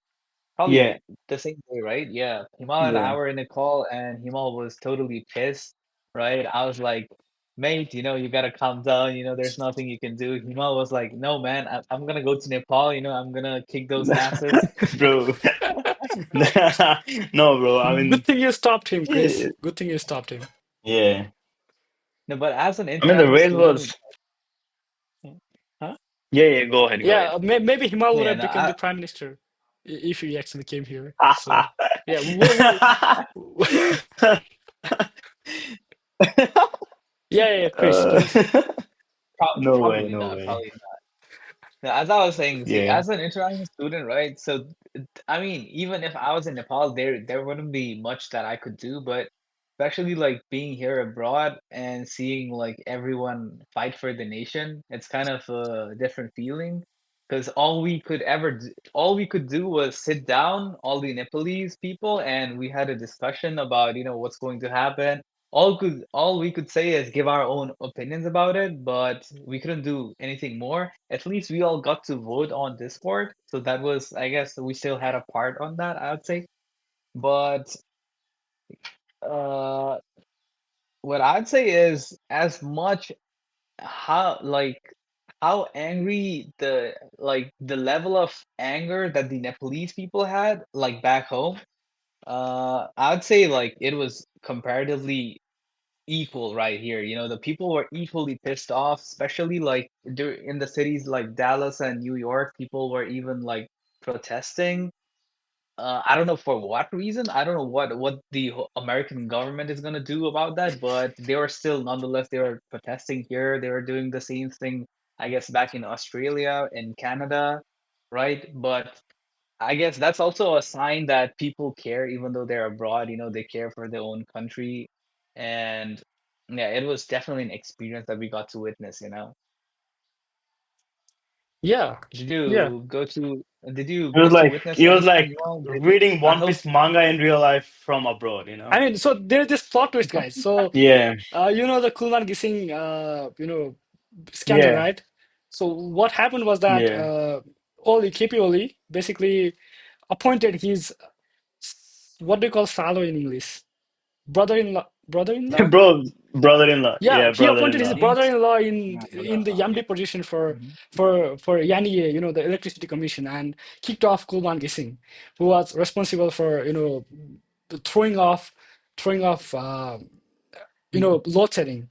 Yeah. Probably the same day, right? Yeah. Himal and I Yeah. were in a call and Himal was totally pissed, right? I was like, mate, you gotta calm down, there's nothing you can do. Himal was like, no, man, I'm gonna go to Nepal, I'm gonna kick those asses. Bro. No, bro. I Good mean, thing you stopped him, yeah. Chris. Good thing you stopped him. Yeah. No, but as an I mean, the international race student, was. huh? Yeah, yeah. Go ahead. Go Yeah, ahead. maybe Himal would Yeah, have no, become I the prime minister if he actually came here. So yeah, yeah, Chris, uh, please. no way. probably No not, way. probably. Now, as I was saying, see, Yeah. as an international student, right? So, I mean, even if I was in Nepal, there wouldn't be much that I could do, but especially like being here abroad and seeing like everyone fight for the nation, it's kind of a different feeling. Because all we could do was sit down, all the Nepalese people, and we had a discussion about, what's going to happen. All we could say is give our own opinions about it, but we couldn't do anything more. At least we all got to vote on Discord, so that was, I guess, we still had a part on that, I would say. But uh, what I'd say is as much how angry the level of anger that the Nepalese people had like back home. I'd say like it was comparatively equal right here. The people were equally pissed off, especially like in the cities like Dallas and New York. People were even like protesting. I don't know for what reason. I don't know what the American government is gonna do about that, but they were still nonetheless they were protesting here. They were doing the same thing, I guess, back in Australia and Canada, right? But I guess that's also a sign that people care, even though they're abroad. They care for their own country, and yeah, it was definitely an experience that we got to witness. Yeah, Did yeah. you go to? Did you It was get to like witness it was anything like as well? reading I One hope. Piece manga in real life from abroad. I mean, so there's this plot twist, guys. So, Yeah, you know the Kulman Gising, scandal, yeah, right? So what happened was that yeah. Oli, KP Oli, basically appointed his, what do you call salo in English? Brother-in-law? Bro, brother-in-law. Yeah, Yeah, he appointed his brother-in-law. brother-in-law in No, in the Yamdi position for Mhm. Yaniye, the Electricity Commission, and kicked off Kulman Gising, who was responsible for the throwing off load shedding.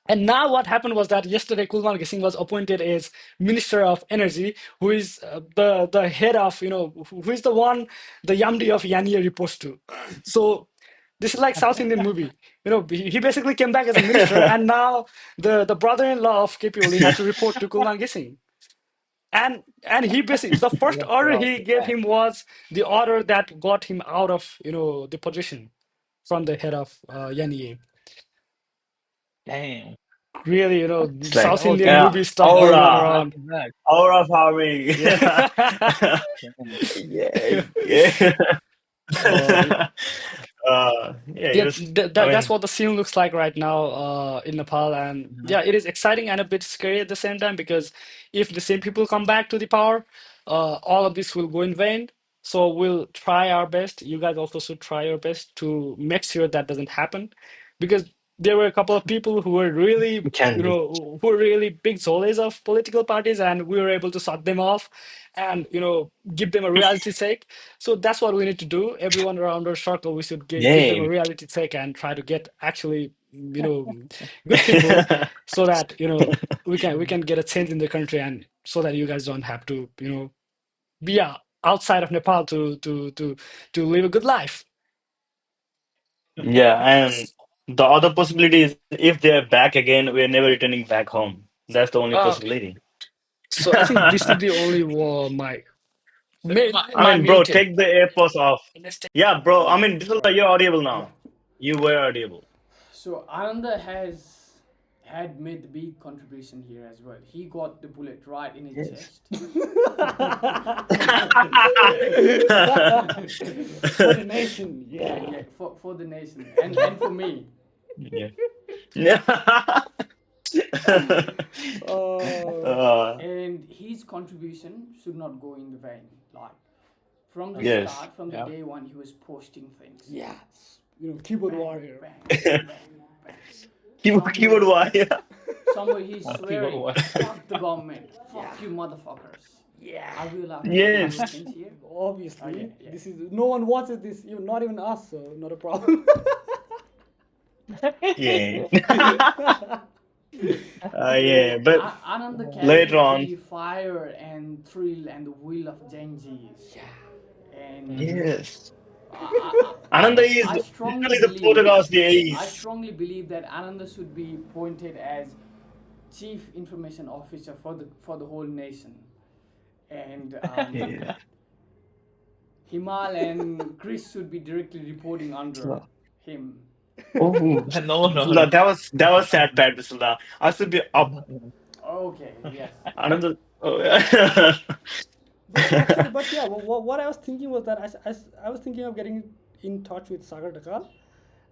And now what happened was that yesterday Kulman Gising was appointed as Minister of Energy, who is the head of who is the one the Yamdi of Yaniye reports to. So this is like South Indian movie. He basically came back as a minister, and now the brother-in-law of KP Oli has to report to Kulman Gising. And he basically the first What's order wrong he with gave that? him was the order that got him out of the position from the head of Yaniye. Damn. Really, It's like South That was Indian like movie stuff going on already aura, back around. to back. aura farming. Yeah. Damn. Yeah, yeah. Uh, Yeah, it yeah, was. I that's mean, what the scene looks like right now in Nepal, and Mhm. yeah, it is exciting and a bit scary at the same time because if the same people come back to the power, all of this will go in vain. So we'll try our best. You guys also should try your best to make sure that doesn't happen, because there were a couple of people who were really, we can do. who were really big zoles of political parties, and we were able to sort them off, and give them a reality check. So that's what we need to do. Everyone around our circle, we should give them a Yeah. reality check and try to get actually, good people, so that we can get a change in the country, and so that you guys don't have to, be outside of Nepal to live a good life. Yeah, and the other possibility is if they're back again, we're never returning back home. That's the only Uh, possibility. so I think this is the only my I my mean, bro, muted. take the AirPods off. Yeah, bro. I mean, Bismillah, you're audible Yeah. now. You were audible. So Ananda has had made the big contribution here as well. He got the bullet right in his Yes. chest. For the nation, Yeah, yeah. yeah, for the nation and for me. Yeah. Yeah. Uh, And his contribution should not go in the vain. Like from the Okay. Yes. start, from the Yeah. day one, he was posting things. yes, keyboard Bang, warrior. bang, bang, bang. Keyboard Somewhere, wire. somewhere he's Keyboard swearing, warrior. "Fuck the government, Yeah, fuck you, motherfuckers." yeah. Are we allowed to say those Yes. things here? Oh yeah, Obviously, yeah. this is no one watches this, not even us, so not a problem. Yeah. Yeah. So But Ananda later carries on, the fire and thrill and the will of GenZs, and Mhm. yes. I, Ananda is I strongly literally the believe, protagonist there I is. strongly believe that Ananda should be appointed as Chief Information Officer for the whole nation, and Yeah. Himal and Chris should be directly reporting under him. Oh, No, no, Bismillah, no. that was sad, bad Bismillah. I should be up. Okay, yes. Ananda. Oh, yeah. But yeah, what I was thinking was that I was thinking of getting in touch with Sagar Dakal,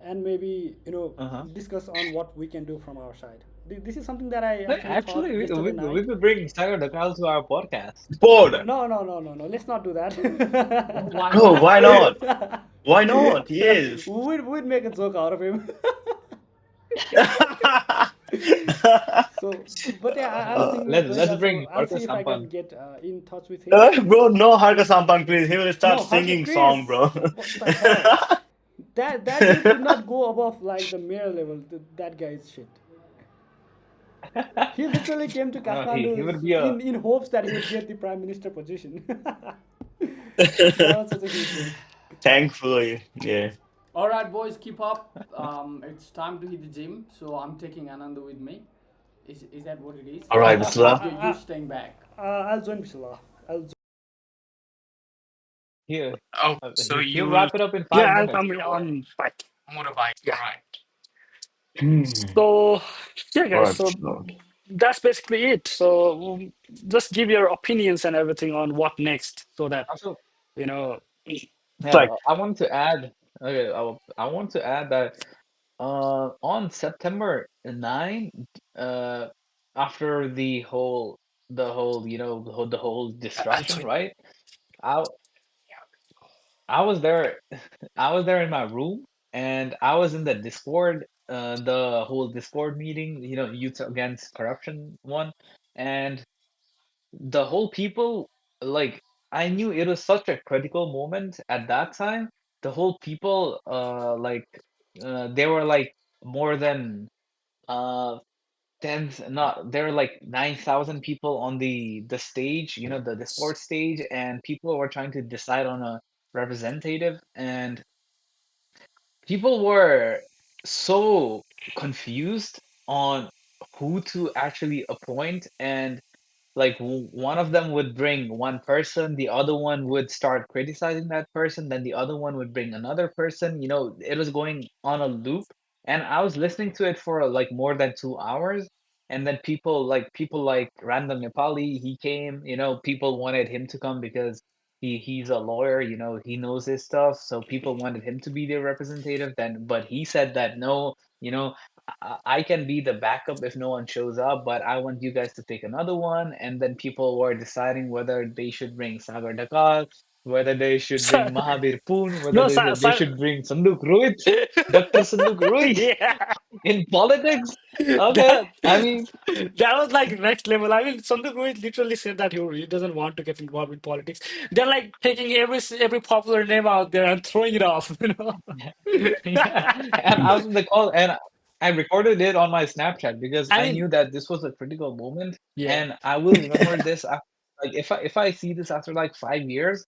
and maybe Uh-huh. discuss on what we can do from our side. This is something that I No, actually thought actually, we, yesterday we, we night. could bring Sagar Dakal to our podcast. Bored. No, no, no, no, no. Let's not do that. Why Oh, not? why not? Why not? Yes. We'd make a joke out of him. So, but yeah, I was thinking of doing Let's that. So bring I'll Marcus see if I can Sampan. get in touch with him. Bro, no Harka Sampang, please. He will start No, Harker singing song, Chris. bro. What the hell? That dude should not go above like the mayor level. That guy is shit. He literally came to No, he Kathmandu would be a. in hopes that he would get the prime minister position. That was such a huge joke. Thankfully, yeah. All right, boys, keep up. It's time to hit the gym, so I'm taking Ananda with me. Is that what it is? All right, Or Bismillah. you're staying back? I'll join Bishallah. I'll Here, Oh, so he'll you will wrap it up in Yeah, five I'll minutes. come on back. motorbike, Yeah. right? Hmm. So yeah, guys. Right. So that's basically it. So just give your opinions and everything on what next, so that Also, you know. yeah, Like, I wanted to add. Okay, I want to add that on September 9, uh, after the whole the whole destruction, Actually, right? I I was there. I was there in my room, and I was in the Discord, the whole Discord meeting, Youth Against Corruption one, and the whole people, like, I knew it was such a critical moment at that time. The whole people, they were like more than uh tens, not there were like 9,000 people on the stage, the Discord stage, and people were trying to decide on a representative, and people were so confused on who to actually appoint, and like one of them would bring one person, the other one would start criticizing that person, then the other one would bring another person. It was going on a loop, and I was listening to it for like more than 2 hours. And then people like random Nepali, he came. People wanted him to come because he's a lawyer. He knows his stuff, so people wanted him to be their representative. Then, but he said that no, I can be the backup if no one shows up, but I want you guys to take another one. And then people were deciding whether they should bring Sagar Dakal, whether they should bring so, Mahabir Poon, whether no, they should bring Sanduk Rohit, Dr. Sanduk Rohit yeah, in politics. Okay, that I mean, that was like next level. I mean, Sandhu Rohit literally said that he doesn't want to get involved in politics. They're like taking every popular name out there and throwing it off. yeah. And I was in the call, and I recorded it on my Snapchat because I I mean, knew that this was a critical moment, yeah, and I will remember this. Like if I see this after like 5 years,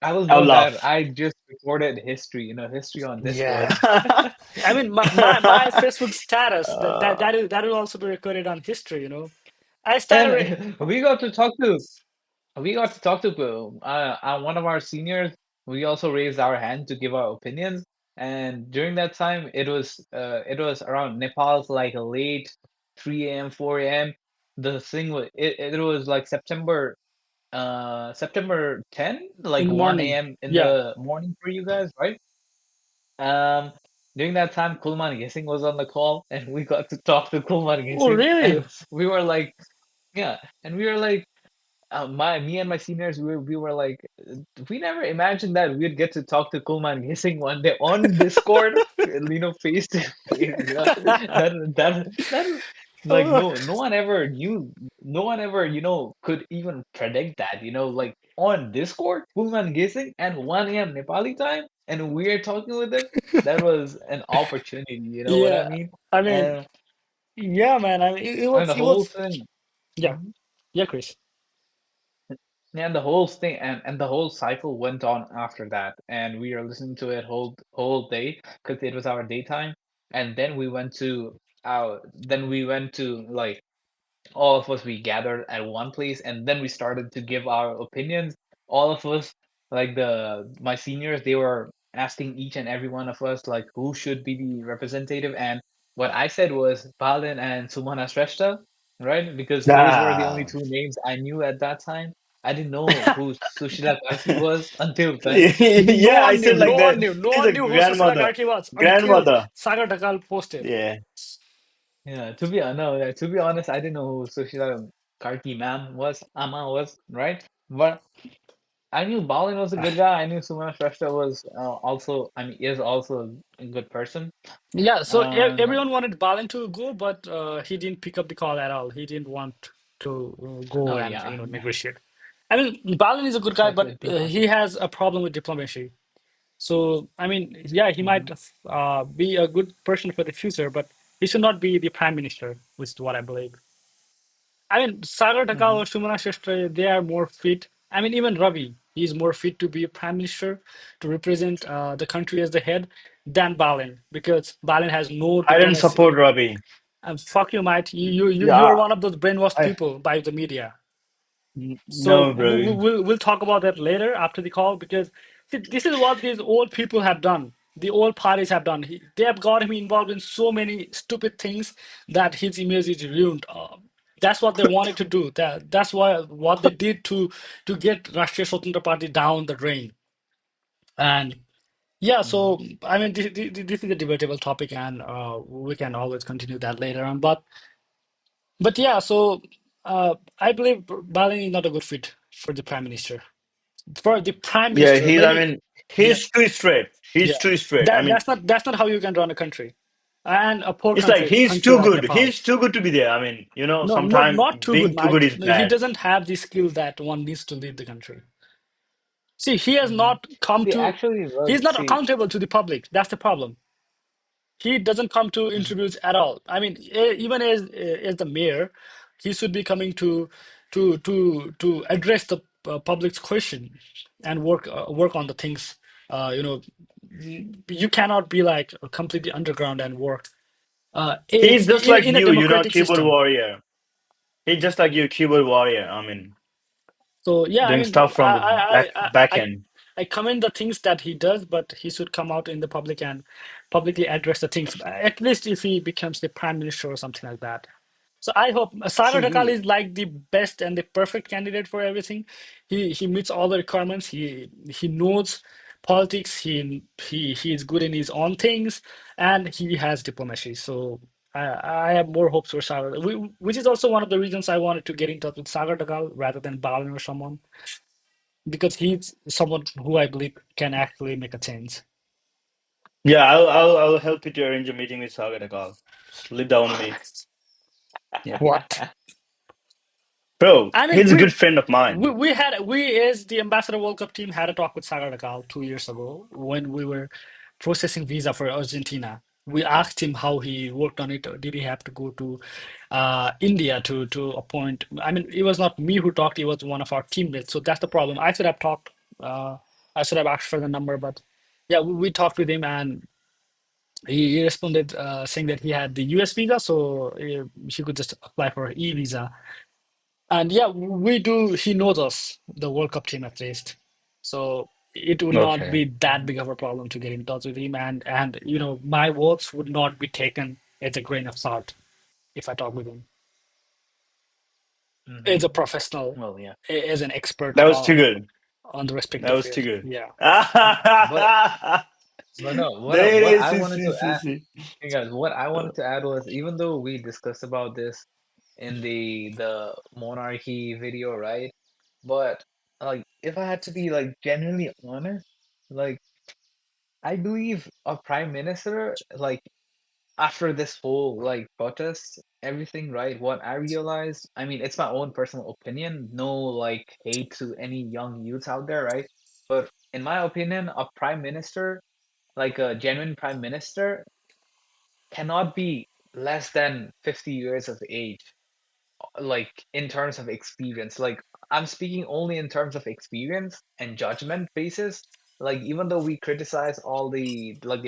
I will I'll know that laugh. I just recorded history, history on Discord. yeah. I mean, my Facebook status uh, that will also be recorded on history. I started. And we got to talk to one of our seniors. We also raised our hand to give our opinions, and during that time, it was around Nepal's like a late 3 a.m., 4 a.m. The thing was it was like September 10, In like the 1 morning. a.m. in Yeah. the morning for you guys, right? Um, During that time, Kulman Gesing was on the call, and we got to talk to Kulman Oh, Gesing, really? and we were like, yeah, and we were like, me and my seniors, we were like, we never imagined that we'd get to talk to Kulman Gesing one day on Discord, face to face. That like Oh, no one ever knew, no one ever could even predict that. Like on Discord, Kulman Gesing and 1 a.m. Nepali time, and we're talking with him. That was an opportunity. You know what I yeah. mean? I mean, And yeah, man. I mean, it and was the it whole was. thing. Yeah. Yeah, Chris. And the whole thing and the whole cycle went on after that, and we are listening to it whole day because it was our daytime. And then we went to like all of us, we gathered at one place, and then we started to give our opinions. All of us, like the my seniors, they were asking each and every one of us like who should be the representative, and what I said was Balin and Sumana Shrestha, right? Because those were the only ah. two names I knew at that time. I didn't know who Sushila Karki was until then. No Yeah, I one knew. said like No one that. knew. No She's one a knew who Susila grandmother. Karki was until Grandmother. Sagar Dakal posted. Yeah. Yeah, to be honest, I didn't know who Sushila Karki ma'am was, Ama was, right? But I knew Balin was a good guy. I knew Sumana Shrestha was also, I mean, is also a good person. Yeah, so Um, everyone wanted Balin to go, but he didn't pick up the call at all. He didn't want to go oh and yeah, negotiate. I mean, Balin is a good guy, but he has a problem with diplomacy. So I mean, yeah, he might Mhm, be a good person for the future, but he should not be the prime minister, which is what I believe. I mean, Sagar Takal mhm. or Sumana Shestra, they are more fit. I mean, even Ravi, he's more fit to be a prime minister to represent the country as the head than Balin because Balin has no I didn't diplomacy. support Ravi. And fuck you, mate. You are Yeah, one of those brainwashed I people by the media. So No, bro. we'll talk about that later after the call because see, this is what these old people have done. The old parties have done. They have got him involved in so many stupid things that his image is ruined. That's what they wanted to do. That's why what they did to get Rashtriya Swatantra Party down the drain. And yeah, Mhm. so I mean, this is a debatable topic, and we can always continue that later on. But yeah, so I believe Balin is not a good fit for the prime minister. For the prime Yeah, minister, he's. I maybe, mean, yeah, he's too straight. He's yeah. too straight. I mean, That's not how you can run a country, and a poor it's like he's country too like good. Nepal. He's too good to be there. I mean, No, sometimes not too good, being too good Mike. is No, he bad. doesn't have the skill that one needs to lead the country. See, he has Mhm. not come See, to. actually, look, He's not see, accountable to the public. That's the problem. He doesn't come to Mhm. interviews at all. I mean, even as the mayor, he should be coming to address the public's question and work on the things. You know, you cannot be like completely underground and work He's just like in a you, democratic keyboard system. warrior. He's just like you, keyboard warrior. I mean, So yeah, I doing mean, stuff from the back end. I commend the things that he does, but he should come out in the public and publicly address the things. At least if he becomes the prime minister or something like that. So I hope Sagar see, Dakal he, is like the best and the perfect candidate for everything. He meets all the requirements. He knows politics. He is good in his own things, and he has diplomacy. So I have more hopes for Sagar, which is also one of the reasons I wanted to get in touch with Sagar Dakal rather than Balin or someone because he's someone who I believe can actually make a change. Yeah, I'll help you to arrange a meeting with Sagar Akal. Just leave that on me. Yeah, What? bro, I mean, he's a good friend of mine. we as the Ambassador World Cup team had a talk with Sagar Dakal 2 years ago when we were processing visa for Argentina. We asked him how he worked on it. Did he have to go to India to appoint? I mean, it was not me who talked. It was one of our teammates. So that's the problem. I should have talked. I should have asked for the number, but yeah, we talked with him and he responded saying that he had the US visa, so he could just apply for E visa. And yeah, we do. He knows us, the World Cup team at least. So it would not Okay. be that big of a problem to get in touch with him. And you know, my words would not be taken as a grain of salt if I talk with him as Mhm. a professional, Well, yeah. as an expert That was too good. on the That respective was too field. good. Yeah. But no, There what is, I see, wanted see, to see, add, see. hey guys, what I wanted to add was even though we discussed about this in the monarchy video, right? But like, if I had to be like genuinely honest, like I believe a prime minister, like after this whole like protest, everything, right? What I realized, I mean, it's my own personal opinion, no like hate to any young youths out there, right? But in my opinion, a prime minister, like a genuine prime minister, cannot be less than 50 years of age, like in terms of experience. Like I'm speaking only in terms of experience and judgment basis. Like even though we criticize all the like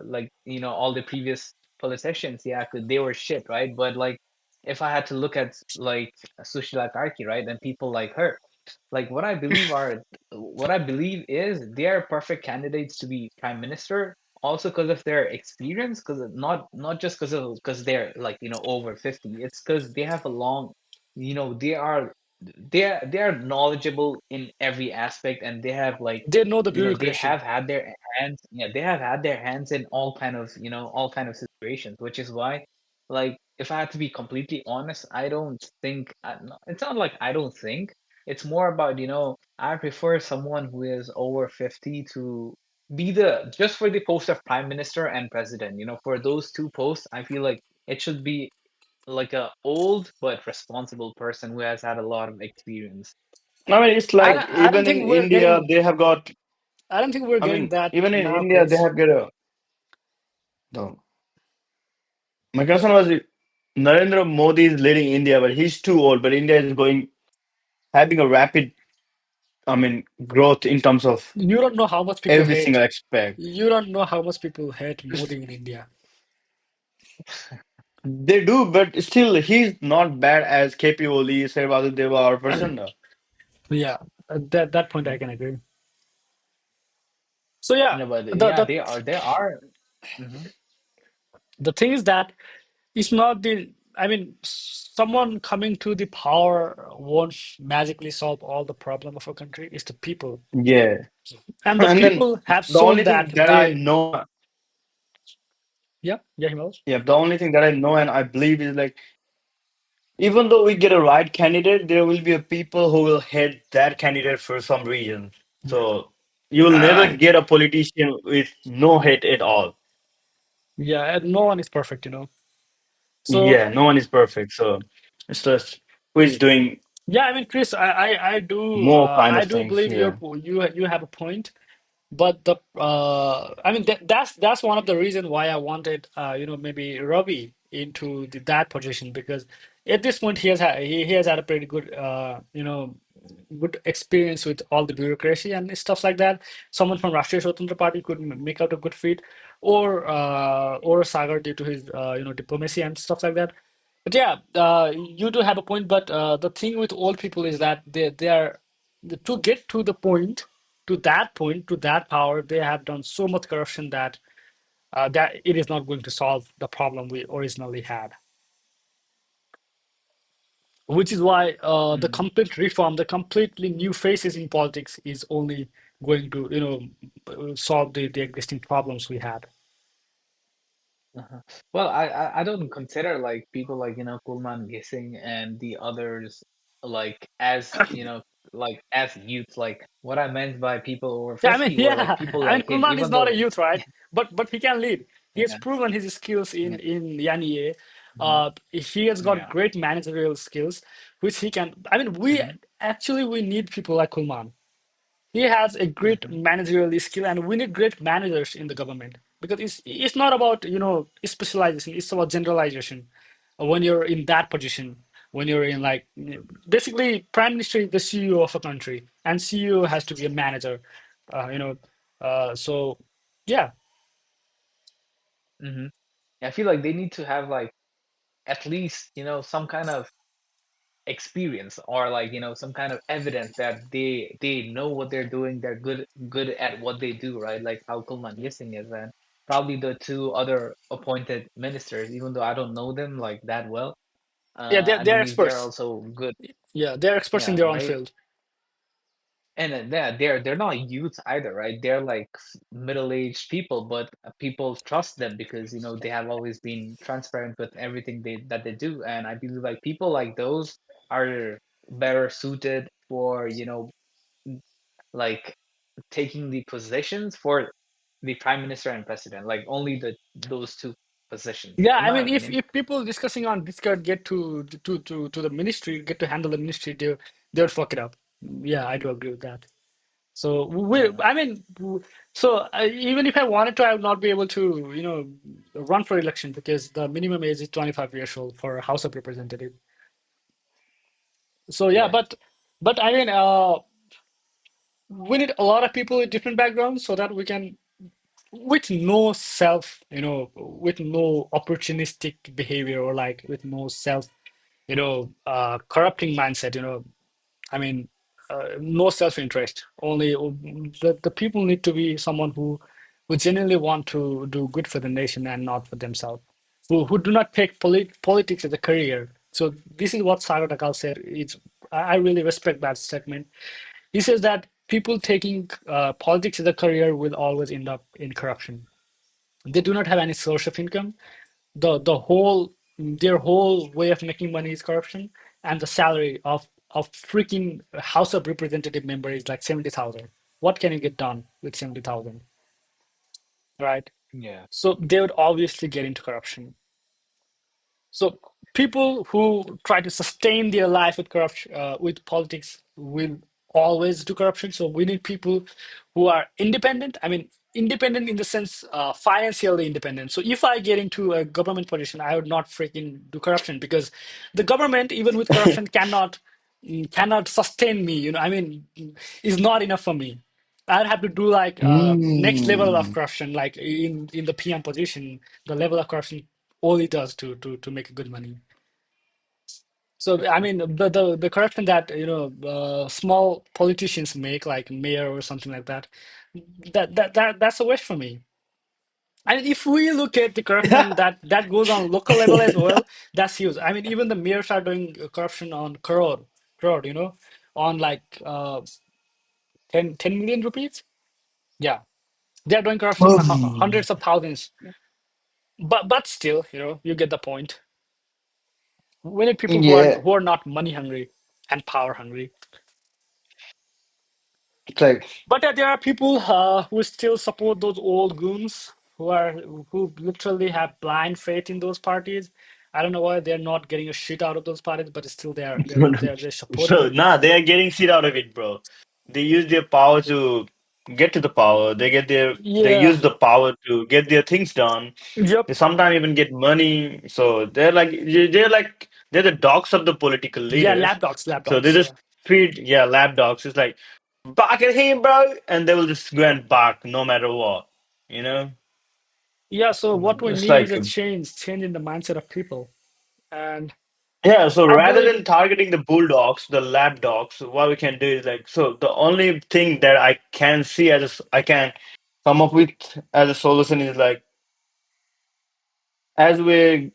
like all the previous politicians, yeah, 'cause they were shit, right? But like if I had to look at like Sushila Karki, right, and people like her, like what I believe is they are perfect candidates to be prime minister. Also because of their experience, because not just because they're like over 50. It's because they have a long, they are knowledgeable in every aspect, and they have like They know the they bureaucracy. have had their hands, yeah, they have had their hands in all kind of situations, which is why, like, if I had to be completely honest, I don't think it's not like I don't think, it's more about, I prefer someone who is over 50 to be the just for the post of prime minister and president. For those two posts, I feel like it should be like a old but responsible person who has had a lot of experience. I mean, it's like I don't even in think we're India, getting they have got. I don't think we're I getting mean, that even in now, India, they Chris. have got a. No, my concern was Narendra Modi is leading India, but he's too old. But India is having a rapid, I mean, growth in terms of You don't know how much people every hate. single aspect. You don't know how much people hate Modi in India. They do, but still, he's not bad as KP Oli, Sarvadu Deva, or Prasanna. Yeah, that point I Mhm. can agree. So yeah, But the yeah, the they are. Hmm. the thing is that it's not the. I mean, someone coming to the power won't magically solve all the problem of a country. It's the people, Yeah. and the And then people have the shown only thing that that I they. know, Yeah, yeah, Himal. yeah, the only thing that I know and I believe is like, even though we get a right candidate, there will be a people who will hate that candidate for some reason. So you will never get a politician with no hate at all. Yeah, and no one is perfect, you know. So Yeah, no one is perfect. So it's just who is doing yeah, I mean, Chris, more kind I of do things. believe Yeah. you have a point. But the I mean that's one of the reason why I wanted maybe Robbie into that position because at this point he has had a pretty good good experience with all the bureaucracy and stuff like that. Someone from Rashtriya Swatantra Party could make out a good fit, or Sagar due to his diplomacy and stuff like that. But yeah, you do have a point. But the thing with old people is that they are to get to the point, to that power, they have done so much corruption that it is not going to solve the problem we originally had. Which is why the Hmm. complete reform, the completely new faces in politics is only going to, solve the existing problems we had. Uh-huh. Well, I don't consider like people like Kulman Gissing and the others like as like as youth. Like what I meant by people over Yeah, I mean, 50 were like yeah, people I mean, like him, Kulman is even not a though youth, right? But he can lead. He has yeah, proven his skills yeah, in Yani. mhm, He has got yeah, great managerial skills, which he can. I mean, hmm, we need people like Kulman. He has a great hmm, managerial skill, and we need great managers in the government because it's not about specialization. It's about generalization. When you're in that position, when you're in like basically prime minister is the CEO of a country, and CEO has to be a manager. Uh, you know, so yeah, hmm. I feel like they need to have like at least some kind of experience or like some kind of evidence that they know what they're doing, they're good at what they do, right? Like how Kulman Gissing is, and probably the two other appointed ministers, even though I don't know them like that well, yeah, I they're believe they're experts. also good. Yeah, they're experts in Yeah, their own right. field. And they're not youth either, right? They're like middle-aged people, but people trust them because they have always been transparent with everything they do. And I believe like people like those are better suited for like taking the positions for the prime minister and president, like only those two positions, Yeah, in I my mean, if opinion. if people discussing on Discord get to the ministry, get to handle the ministry, they would fuck it up. Yeah, I do agree with that. So Yeah. I mean, so even if I wanted to, I would not be able to, run for election because the minimum age is 25 years old for House of Representative. So yeah, Yeah. but I mean, we need a lot of people with different backgrounds so that we can, with no self, with no opportunistic behavior or like with no self, corrupting mindset, I mean, no self-interest. Only the people need to be someone who genuinely want to do good for the nation and not for themselves. Who do not take politics as a career. So this is what Sagar Dakal said. I really respect that statement. He says that people taking politics as a career will always end up in corruption. They do not have any source of income. Their whole way of making money is corruption, and the salary of freaking House of Representative member is like 70,000. What can you get done with 70,000, right? Yeah. So they would obviously get into corruption. So people who try to sustain their life with corruption, with politics, will always do corruption. So we need people who are independent. I mean, independent in the sense financially independent. So if I get into a government position, I would not freaking do corruption because the government, even with corruption, cannot sustain me. I mean, is not enough for me. I'd have to do like next level of Mm. corruption, like in the PM position, the level of corruption all it does to make good money. So I mean, the corruption that small politicians make, like mayor or something like that, that's a waste for me. And if we look at the corruption that goes on local level as well, that's huge. I mean, even the mayors are doing corruption on crore, on like 10 million rupees. Yeah, they're doing corruption on Um, hundreds of thousands. But still, you get the point. We need people who are yeah, who are not money hungry and power hungry. it's like But there are people who still support those old goons who literally have blind faith in those parties. I don't know why they're not getting a shit out of those parties, but still they're supporting so it. nah, they are getting shit out of it, bro. They use their power to get to the power. They Yeah. use the power to get their things done. Yep. They sometimes even get money. So they're the dogs of the political Yeah. leaders. Lapdogs. So they Lapdogs. just Yeah. feed, yeah, lap dogs. It's like bark at him, bro, and they will just go and bark no matter what. You know, Yeah. So what we it's need is like a change in the mindset of people, and yeah. So I rather believe. than targeting the bulldogs, the lap dogs, what we can do is like so. The only thing that I can see I can come up with as a solution is like as we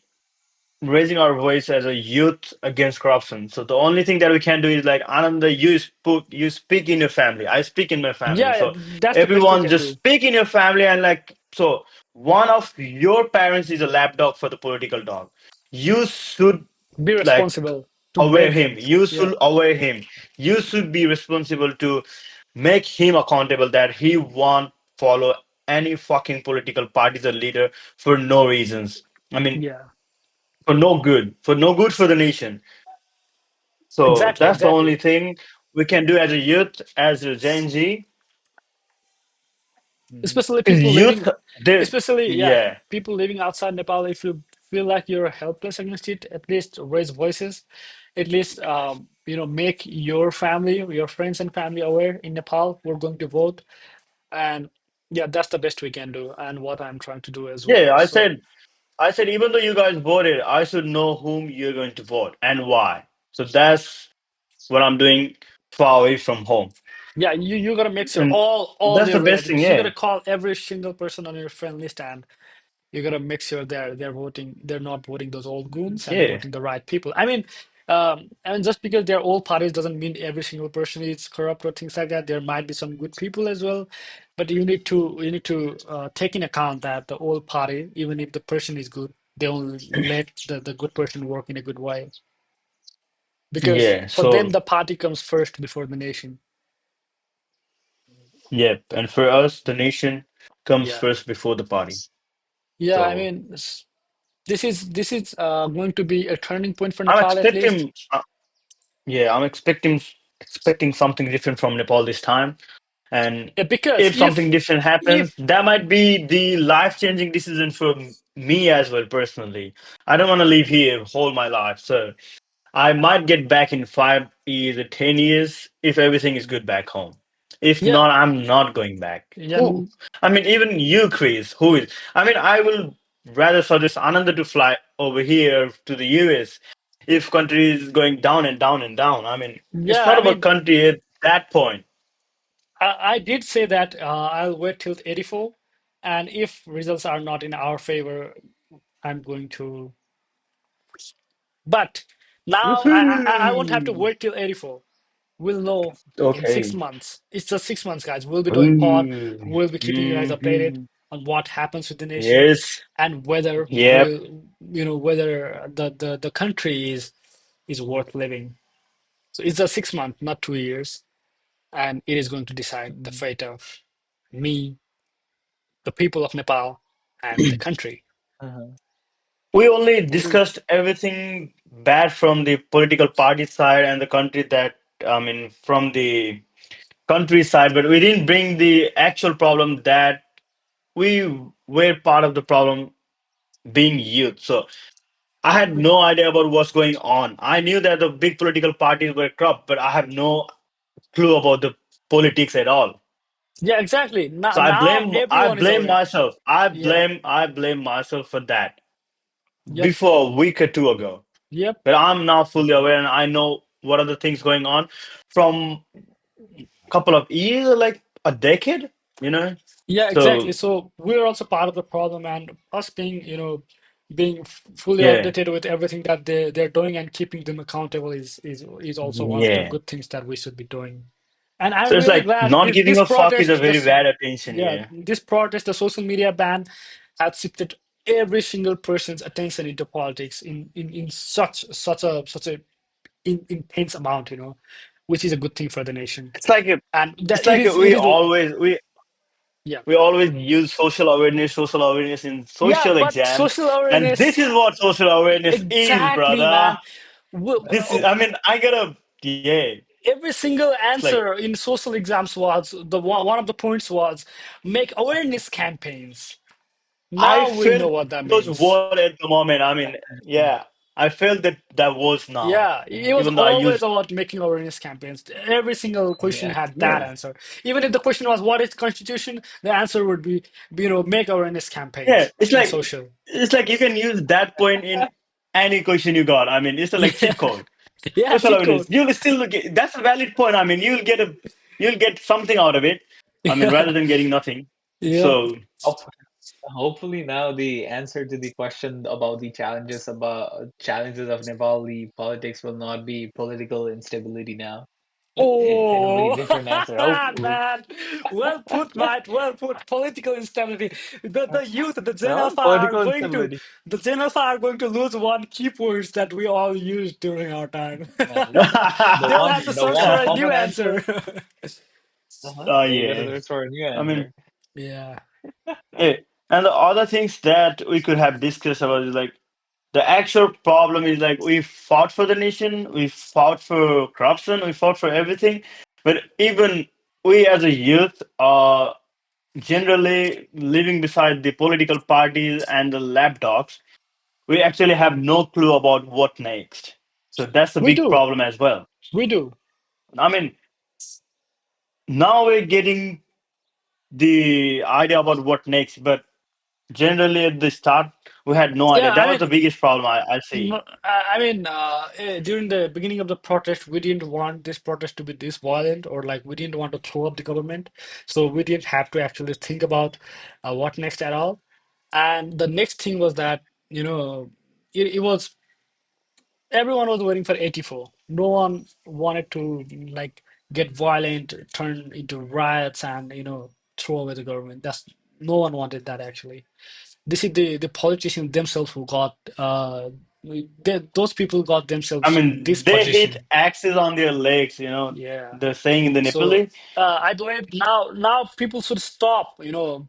raising our voice as a youth against corruption. So the only thing that we can do is like Ananda, you speak in your family. I speak in my family. Yeah. Yeah. So That's the best we everyone can just do. speak in your family and like so one of your parents is a lapdog for the political dog. You should Be like responsible to aware blame him. him. You Yeah. should aware him. You should be responsible to make him accountable that he won't follow any fucking political parties or leader for no reasons. I mean, Yeah. for no good for the nation. So Exactly. that's the only Exactly. thing we can do as a youth, as a Gen Z. Especially Is people youth living there? especially yeah Yeah, people living outside Nepal. If you feel like you're helpless against it, at least raise voices, at least make your family, your friends and family aware in Nepal we're going to vote. And yeah, that's the best we can do and what I'm trying to do as yeah. well. So I said, even though you guys voted, I should know whom you're going to vote and why. So that's what I'm doing far away from home, yeah, you gotta make sure and all that's your the best thing. relatives, you Yeah, gotta call every single person on your friend list, and you gotta make sure they're voting. They're not voting those old goons and yeah, voting the right people. I mean, just because they're old parties doesn't mean every single person is corrupt or things like that. There might be some good people as well, but you need to take in account that the old party, even if the person is good, they will let the good person work in a good way because yeah. for them So the party comes first before the nation. yeah, and for us, the nation comes Yeah, first before the party. yeah. I So mean, this is going to be a turning point for I'm Nepal at least. expecting, yeah, I'm expecting something different from Nepal this time. And Yeah, because if something different happens, if that might be the life-changing decision for me as well personally. I don't want to live here whole my life, so I might get back in 5 years or 10 years if everything is good back home. If yeah, not, I'm not going back. yeah, Who? I mean, even you, Chris. Who is? I mean, I will rather suggest Ananda to fly over here to the US if country is going down and down and down. I mean, it's yeah. not I about mean, country at that point. I did say that I'll wait till 84, and if results are not in our favor, I'm going to. But now I won't have to Woohoo! wait till 84. We'll know in six Okay. months. It's just 6 months, guys. We'll be doing pod. Ooh. We'll be keeping you guys updated Mhm. on what happens with the nation Yes. and whether Yep. whether the country is worth living. So it's a 6 month, not 2 years, and it is going to decide the fate of me, the people of Nepal, and the country. Uh-huh. We only We, discussed everything bad from the political party side and the country that, I mean, from the countryside, but we didn't bring the actual problem that we were part of the problem being youth. So I had no idea about what's going on. I knew that the big political parties were corrupt, but I have no clue about the politics at all. yeah, exactly. Now So now I everyone is blame aware. myself. Yeah, I blame myself for that yep. before a week or two ago. Yep. But I'm now fully aware and I know what are the things going on from couple of years, or like a decade, you know. Yeah, exactly. So So we're also part of the problem, and us being, being fully yeah, updated with everything that they're doing and keeping them accountable is also one of the yeah. good things that we should be doing. And I'm So it's really like glad not this giving a fuck is a protest, very this bad attention. yeah, Yeah, this protest, the social media ban, has shifted every single person's attention into politics in such a intense amount, which is a good thing for the nation. it's like a, And that it's it like is it we is always yeah. we always use social awareness in Yeah, social but exams, social and awareness, this is what social awareness is, exactly, brother. man. Well, This is, I mean, I gotta, yeah. every single It's like answer in social exams was one of the points was make awareness campaigns. I Now we know felt what that those means. words at the moment. I mean, yeah, I felt that was now, Yeah, it was even though I always used, about making awareness campaigns. Every single question Yeah. had that yeah. answer. Even if the question was what is constitution, the answer would be, make awareness Yeah, campaigns it's in like social. you can use that point in any question you got. I mean, it's like Yeah, cheat code. yeah, Social cheat awareness. code. You'll still get that's a valid point. I mean, you'll get something out of it. I mean, rather than getting nothing. Yep. So Hope- Hopefully now the answer to the question about the challenges of Nepali politics will not be political instability now. It'll be a Oh, different answer, hopefully. man. Well put, Matt. Well put. Political instability. The youth, the Gen No, Alpha are political going to instability. lose one keywords that we all used during our time. They'll have to The search one for a new common answer. answer. You gotta yeah. search for a new I mean, answer. Yeah. yeah. And the other things that we could have discussed about is like the actual problem is like we fought for the nation, we fought for corruption, we fought for everything, but even we as a youth are generally living beside the political parties and the lapdogs. We actually have no clue about what next. So that's a We big do. problem as well. We do. I mean, now we're getting the idea about what next, but generally at the start we had no idea. Yeah, That was the biggest problem I see. no, during the beginning of the protest, we didn't want this protest to be this violent, or like we didn't want to throw up the government. So we didn't have to actually think about what next at all. And the next thing was that, it was everyone was waiting for 84. No one wanted to like get violent, turn into riots, and throw away the government. That's No one wanted that actually. This is the politicians themselves who got those people got I themselves in this mean, they hit position. axes on their legs, Yeah. the saying in the So Nepali. I believe now people should stop.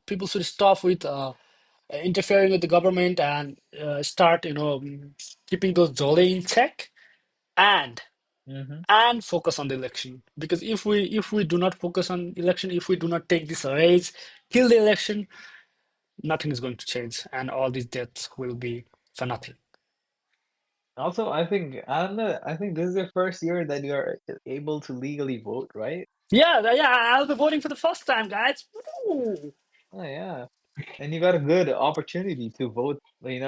People should stop with interfering with the government and start keeping those jolly in check and Hmm. focus on the election. Because if we do not focus on election, if we do not take this race till the election, nothing is going to change, and all these deaths will be for nothing. Also, I don't know, I think this is the first year that you're able to legally vote, right? Yeah, yeah, I'll be voting for the first time, guys. Woo! Oh yeah. And you got a good opportunity to vote. You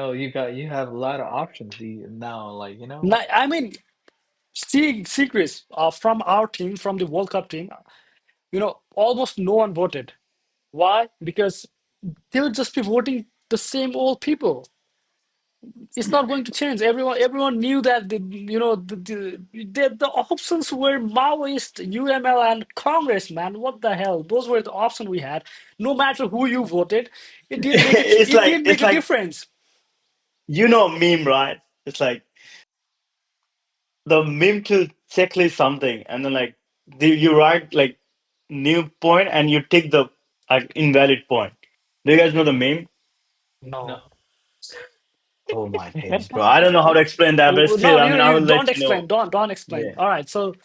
have a lot of options now, I mean, see, Chris, from our team, from the World Cup team, almost no one voted. Why? Because they would just be voting the same old people. It's not going to change. Everyone knew that the options were Maoist, UML, and Congress. Man, what the hell? Those were the options we had. No matter who you voted, it didn't make it. it's It like didn't make it's a like difference. meme, right? It's like the meme to checklist something, and then like you write like new point, and you take the like invalid point. Do you guys know the meme? no. No. Oh my days, bro! I don't know how to explain that, but still, No, I mean, I you will don't let you know. explain. Don't explain. Yeah. All right. So,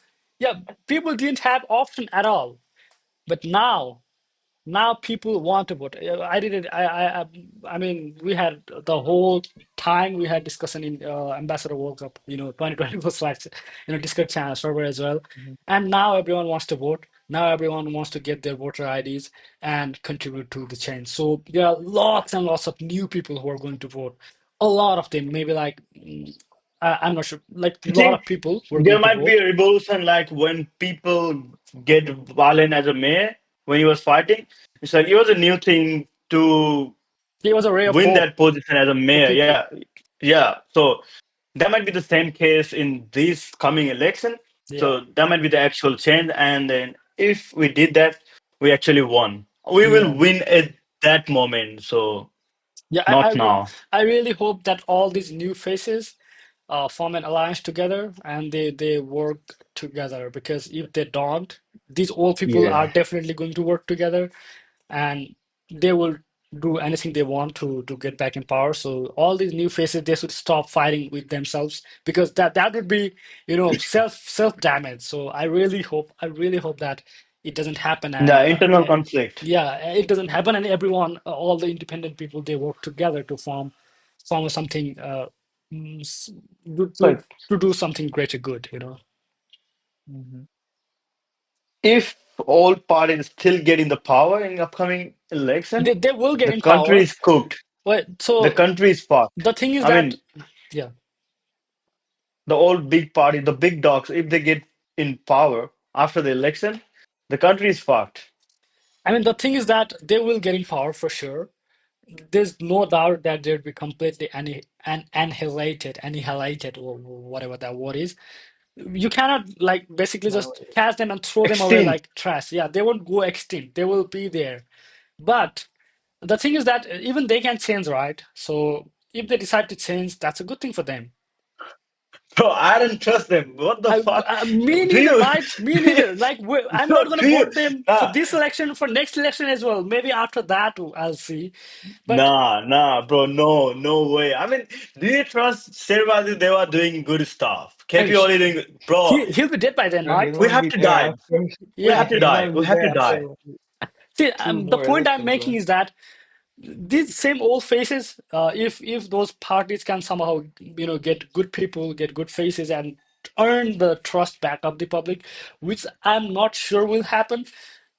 yeah, people didn't have option at all, but now people want to vote. I did it. I mean, we had the whole time we had discussion in Ambassador World Cup. 2024 slides. Discord channel server as well. Mhm. And now everyone wants to vote. Now everyone wants to get their voter IDs and contribute to the change. So there are lots and lots of new people who are going to vote. A lot of them, maybe like I'm not sure. Like a I lot think of people were there going to might be vote. a revolution like when people get violent as a mayor when he was fighting. It's like it was a new thing to It was a ray of win hope that position as a for mayor. people. Yeah, yeah. So that might be the same case in this coming election. Yeah, So that might be the actual change. And then if we did that, we actually won. We will yeah. win at that moment. So Yeah, not now. I really hope that all these new faces form an alliance together and they work together because if they don't, these old people are Yeah. definitely going to work together and they will do anything they want to get back in power. So all these new faces they should stop fighting with themselves because that would be self damage. So I really hope that it doesn't happen and The internal conflict. yeah, it doesn't happen, and everyone, all the independent people, they work together to form something mm, s- So to do something greater good, you know. Mhm. if all parties still get in the power in upcoming election, They will get the in country power, is cooked. but The so country is fucked. the thing is I that mean, yeah, the old big party, the big dogs, if they get in power after the election, the country is fucked. I mean the thing is that they will get in power for sure. There's no doubt that they'd be completely annihilated, or whatever that word is. You cannot like basically just Annihilated. catch them and throw them away Extinct. like trash. Yeah, they won't go extinct. They will be there. But the thing is that even they can change, right? So if they decide to change, that's a good thing for them. Bro, I don't trust them. What the fuck? Me Do neither, you? right? Me neither. Like I'm Bro, not gonna do you? vote them for Nah, this election, for next election as well. Maybe after that I'll see. But nah, bro, no, no way. I mean, do you trust Sherwadi Deva doing good stuff? I mean, KP only doing, bro, he'll be dead by then, Bro, he's right? we gonna have be to there die. after. We Yeah. have to He's die. gonna We be have to there die. after See, two the more point I'm elections, making bro. is that these same old faces, if those parties can somehow, get good people, get good faces, and earn the trust back of the public, which I'm not sure will happen.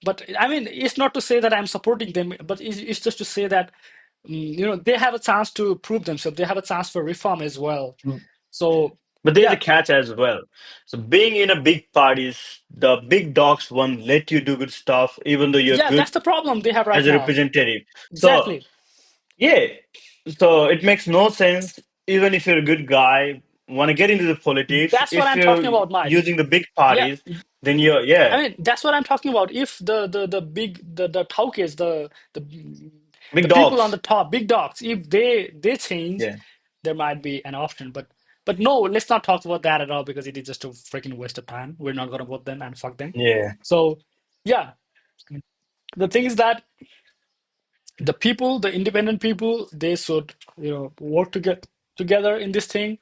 But I mean, it's not to say that I'm supporting them, but it's just to say that they have a chance to prove themselves. They have a chance for reform as well. So But there's a yeah, catch as well. So being in a big parties, the big dogs won't let you do good stuff, even though you're yeah, good that's the problem they have right as a now. representative. So Exactly. yeah, so it makes no sense. Even if you're a good guy, want to get into the politics, That's what if I'm you're talking about, Mike. using the big Yeah, parties, then you're I yeah, mean, that's what I'm talking about. If the big the Taukes, the big people on the dogs. top, big dogs, if they change, Yeah, there might be an option. But no, let's not talk about that at all because it is just a freaking waste of time. We're not gonna vote them and fuck them. yeah, So yeah, the thing is that the people, the independent people, they should work together in this thing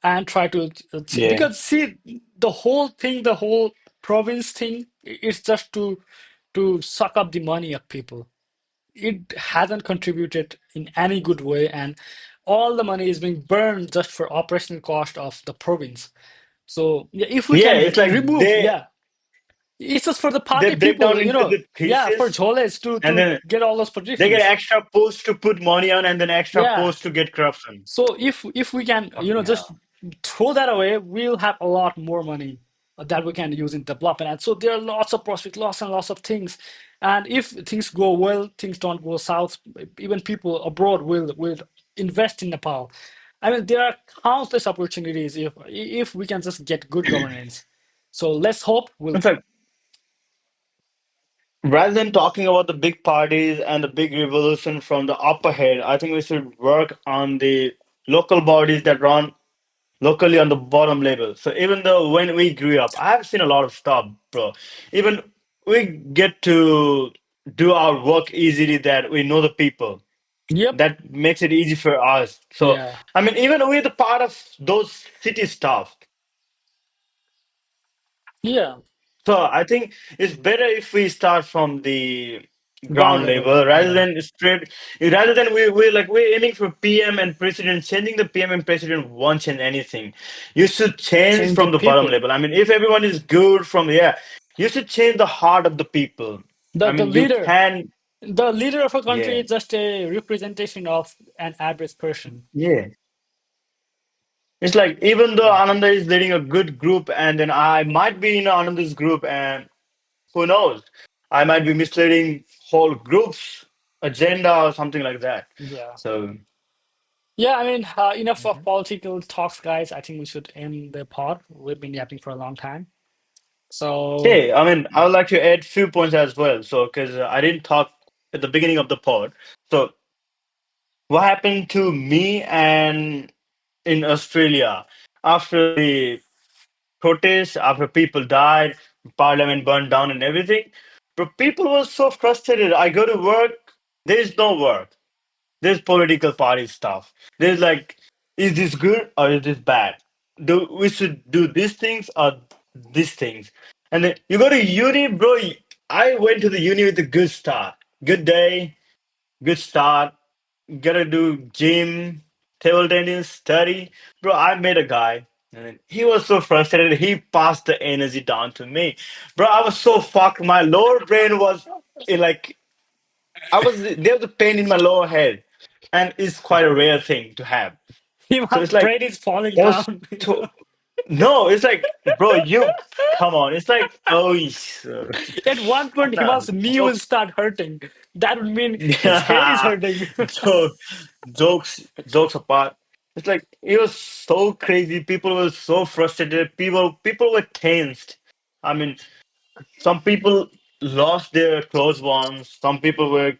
and try to yeah, because see the whole province thing, it's just to suck up the money of people. It hasn't contributed in any good way, and all the money is being burned just for operational cost of the province. So yeah, if we yeah. can It's like remove, yeah, it's just for the they party break down people, into the yeah, for pieces, Jholes and to then get all those they get positions. extra posts to put money on, and then extra Yeah. posts to get corruption. So if we can, Fucking just hell. throw that away, we'll have a lot more money that we can use in development. And so there are lots of prospects, lots and lots of things. And if things go well, things don't go south, even people abroad will invest in Nepal. I mean, there are countless opportunities if we can just get good governance. So let's hope we'll. In fact, rather than talking about the big parties and the big revolution from the upper head, I think we should work on the local bodies that run locally on the bottom level. So even though when we grew up, I've seen a lot of stuff, bro. Even we get to do our work easily that we know the people. Yep. That makes it easy for us. So Yeah. I mean, even we're the part of those city stuff. Yeah. So I think it's better if we start from the Ground ground level. level rather Yeah. than straight, rather than we're aiming for PM and president. Changing the PM and president won't change anything. You should change Change the from the bottom people. level. I mean, if everyone is good from yeah, you should change the heart of the people. The I the mean, you leader. can The leader of a country yeah is just a representation of an average person. yeah It's like even though Ananda is leading a good group, and then I might be in Ananda's group, and who knows, I might be misleading whole groups agenda or something like that. Yeah. So Yeah, I mean, enough of Mhm. political talks, guys. I think we should end the pod. We've been yapping for a long time. So, okay, I mean, I would like to add few points as well. So because I didn't talk at the beginning of the pod. So what happened to me and in Australia after the protests, after people died, parliament burned down and everything? But people were so frustrated. I go to work, there is no work. There's political party stuff. There's like, is this good or is this bad? Do we should do these things or these things? And then you go to uni, bro. I went to the uni with a good start, good day, good start. Gotta do gym, table tennis, study. Bro, I met a guy. And then he was so frustrated. He passed the energy down to me. Bro, I was so fucked. My lower brain was like there was a pain in my lower head, and it's quite a rare thing to have. So my it's like brain is falling I was down. to no, it's like bro, you come on. It's like oh, At one point, nah, Himal's knee will jokes, start hurting. That would mean his head is hurting. joke, jokes apart. It's like it was so crazy. People were so frustrated. People were tensed. I mean, some people lost their close ones. Some people were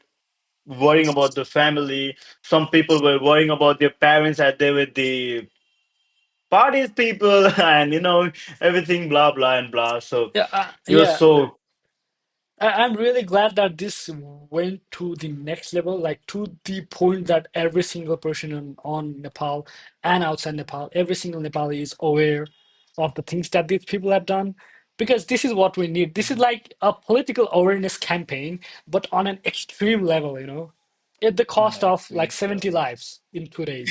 worrying about the family. Some people were worrying about their parents as they were the parties people, and everything blah blah and blah. So Yeah, it was yeah. so I'm really glad that this went to the next level, like to the point that every single person on Nepal and outside Nepal, every single Nepali is aware of the things that these people have done. Because this is what we need. This is like a political awareness campaign, but on an extreme level, at the cost Yeah, of like extreme 70 level. lives in 2 days.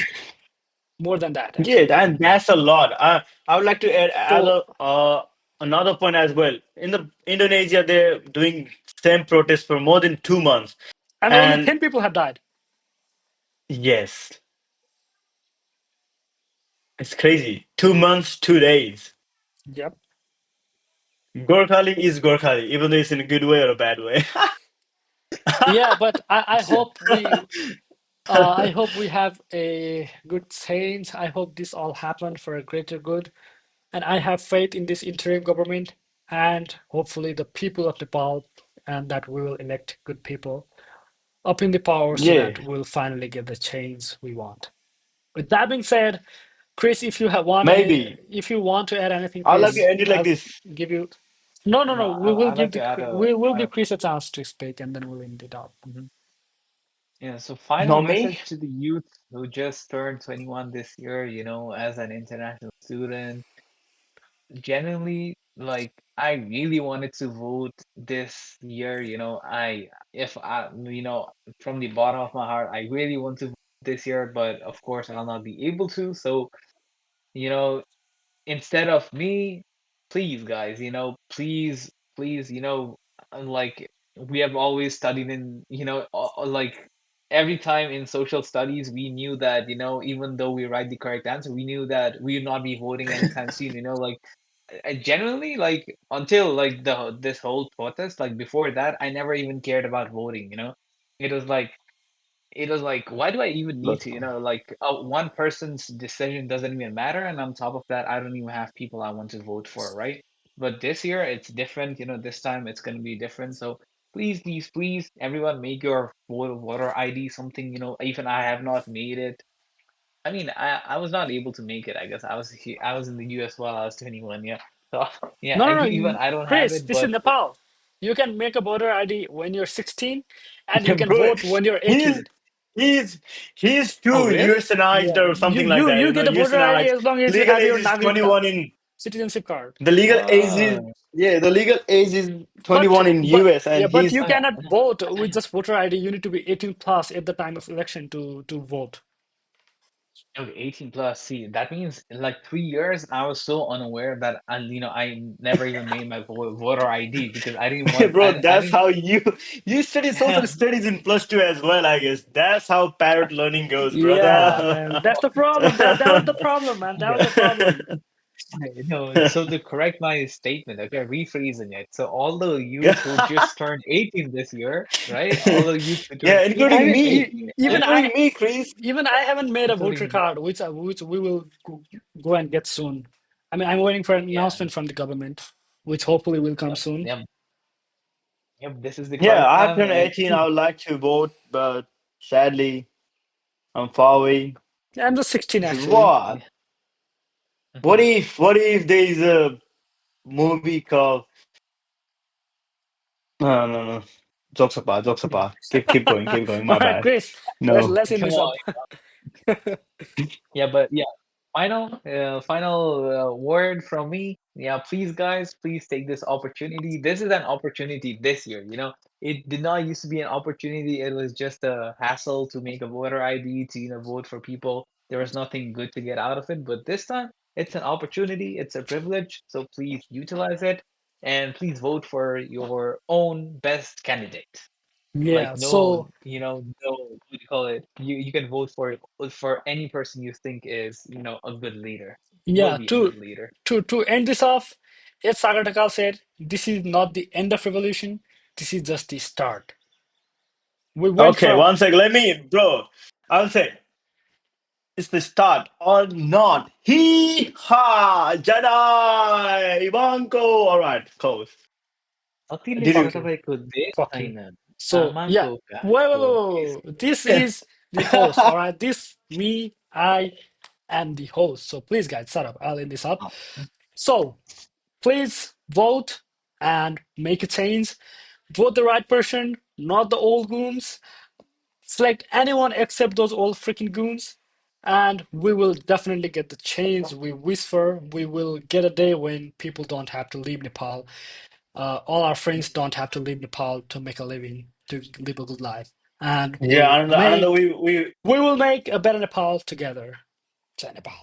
More than that, yeah, actually. and that's a lot. I would like to add So, another point as well. In the Indonesia, they're doing same protest for more than 2 months, and only and 10 people have died. yes, it's crazy. 2 months, 2 days. Yep. Gorkhali is Gorkhali, even though it's in a good way or a bad way. Yeah, but I hope we have a good change. I hope this all happened for a greater good. And I have faith in this interim government and hopefully the people of Nepal and that we will elect good people up in the power so Yeah, that we'll finally get the change we want. With that being said, Chris, maybe. if you want to add anything, I'd like to please, end it like I'll this. give you. No, no, No, no. We will I'd give like to add a we'll give Chris a chance to speak and then we'll end it up. Mhm. yeah, so final Not me. message to the youth who just turned 21 this year, as an international student. Genuinely, like, I really wanted to vote this year, if I, from the bottom of my heart, I really want to vote this year, but of course I'll not be able to. So, you know, instead of me, please, guys, please, like we have always studied in, like every time in social studies, we knew that, even though we write the correct answer, we knew that we would not be voting anytime soon, like I genuinely like until like the this whole protest, like before that, I never even cared about voting. It was like why do I even need Look, to, like one person's decision doesn't even matter, and on top of that, I don't even have people I want to vote for, right? But this year it's different, this time it's going to be different. So please, everyone, make your voter ID something, even I have not made it. I mean, I was not able to make it. I guess I was in the US while I was 21. Yeah, so yeah, No, no, no. even I don't have Chris, it, this is but Nepal. You can make a voter ID when you're 16 and you can bro, vote when you're he's 18. he's he's oh too really? USNized Yeah, or you something like you that. you get a voter ID USNized. as long as you Legal have age your is Nagrikta 21 in citizenship card. the legal age is Oh, yeah, the legal age is But 21 in but US, yeah, and but he's you cannot vote with just voter ID. You need to be 18 plus at the time of election to vote. Okay, 18 plus. See, that means in like 3 years, I was so unaware that I never even made my voter ID because I didn't want Bro, I that's didn't how you study social studies in +2 as well, I guess. That's how parrot learning goes, Yeah, brother. man, that's the problem. That was the problem, man. That was yeah. the problem. No, so to correct my statement, okay, rephrasing it. So all the youths who just turned 18 this year, right? All the youths who Yeah, turned I 18 including mean, and me, 18 even and including I, me, Chris. even I haven't made a voter including card, which we will go and get soon. I mean, I'm waiting for an yeah, announcement from the government, which hopefully will come yep, soon. yep, yep, this is the Yeah, correct I have time turned and 18. I would like to vote, but sadly, I'm far away. I'm just 16 actually. What? yeah. What if there is a movie called no, no, no. Jokes apart, jokes apart. Keep going. All My right, bad. Chris, No. let's end Come this on. up. Yeah, but yeah, final word from me. Yeah, please, guys, please take this opportunity. This is an opportunity this year. It did not used to be an opportunity. It was just a hassle to make a voter ID to vote for people. There was nothing good to get out of it. But this time, it's an opportunity. It's a privilege. So please utilize it and please vote for your own best candidate. Like Yeah, no, so no, what do you call it? You can vote for any person you think is, a good leader. Will yeah, be a to good leader. end this off, as Sagar Takal said, this is not the end of revolution. This is just the start. We went Okay, from one sec. Let me, bro. I'll say it's the start or not. Hee ha! Jedi! Ivanko! Alright, close. Atili Did you? fuck you, sabaiku fuck you. desainan. So yeah, Amako wait, wait, wait, kako wait, wait. This is the host. All right, this me, I am the host. So please, guys, shut up. I'll end this up. So please vote and make a change. Vote the right person, not the old goons. Select anyone except those old freaking goons. And we will definitely get the change we wish for. We will get a day when people don't have to leave Nepal. All our friends don't have to leave Nepal to make a living, to live a good life. And Yeah, and we we will make a better Nepal together. Jai Nepal.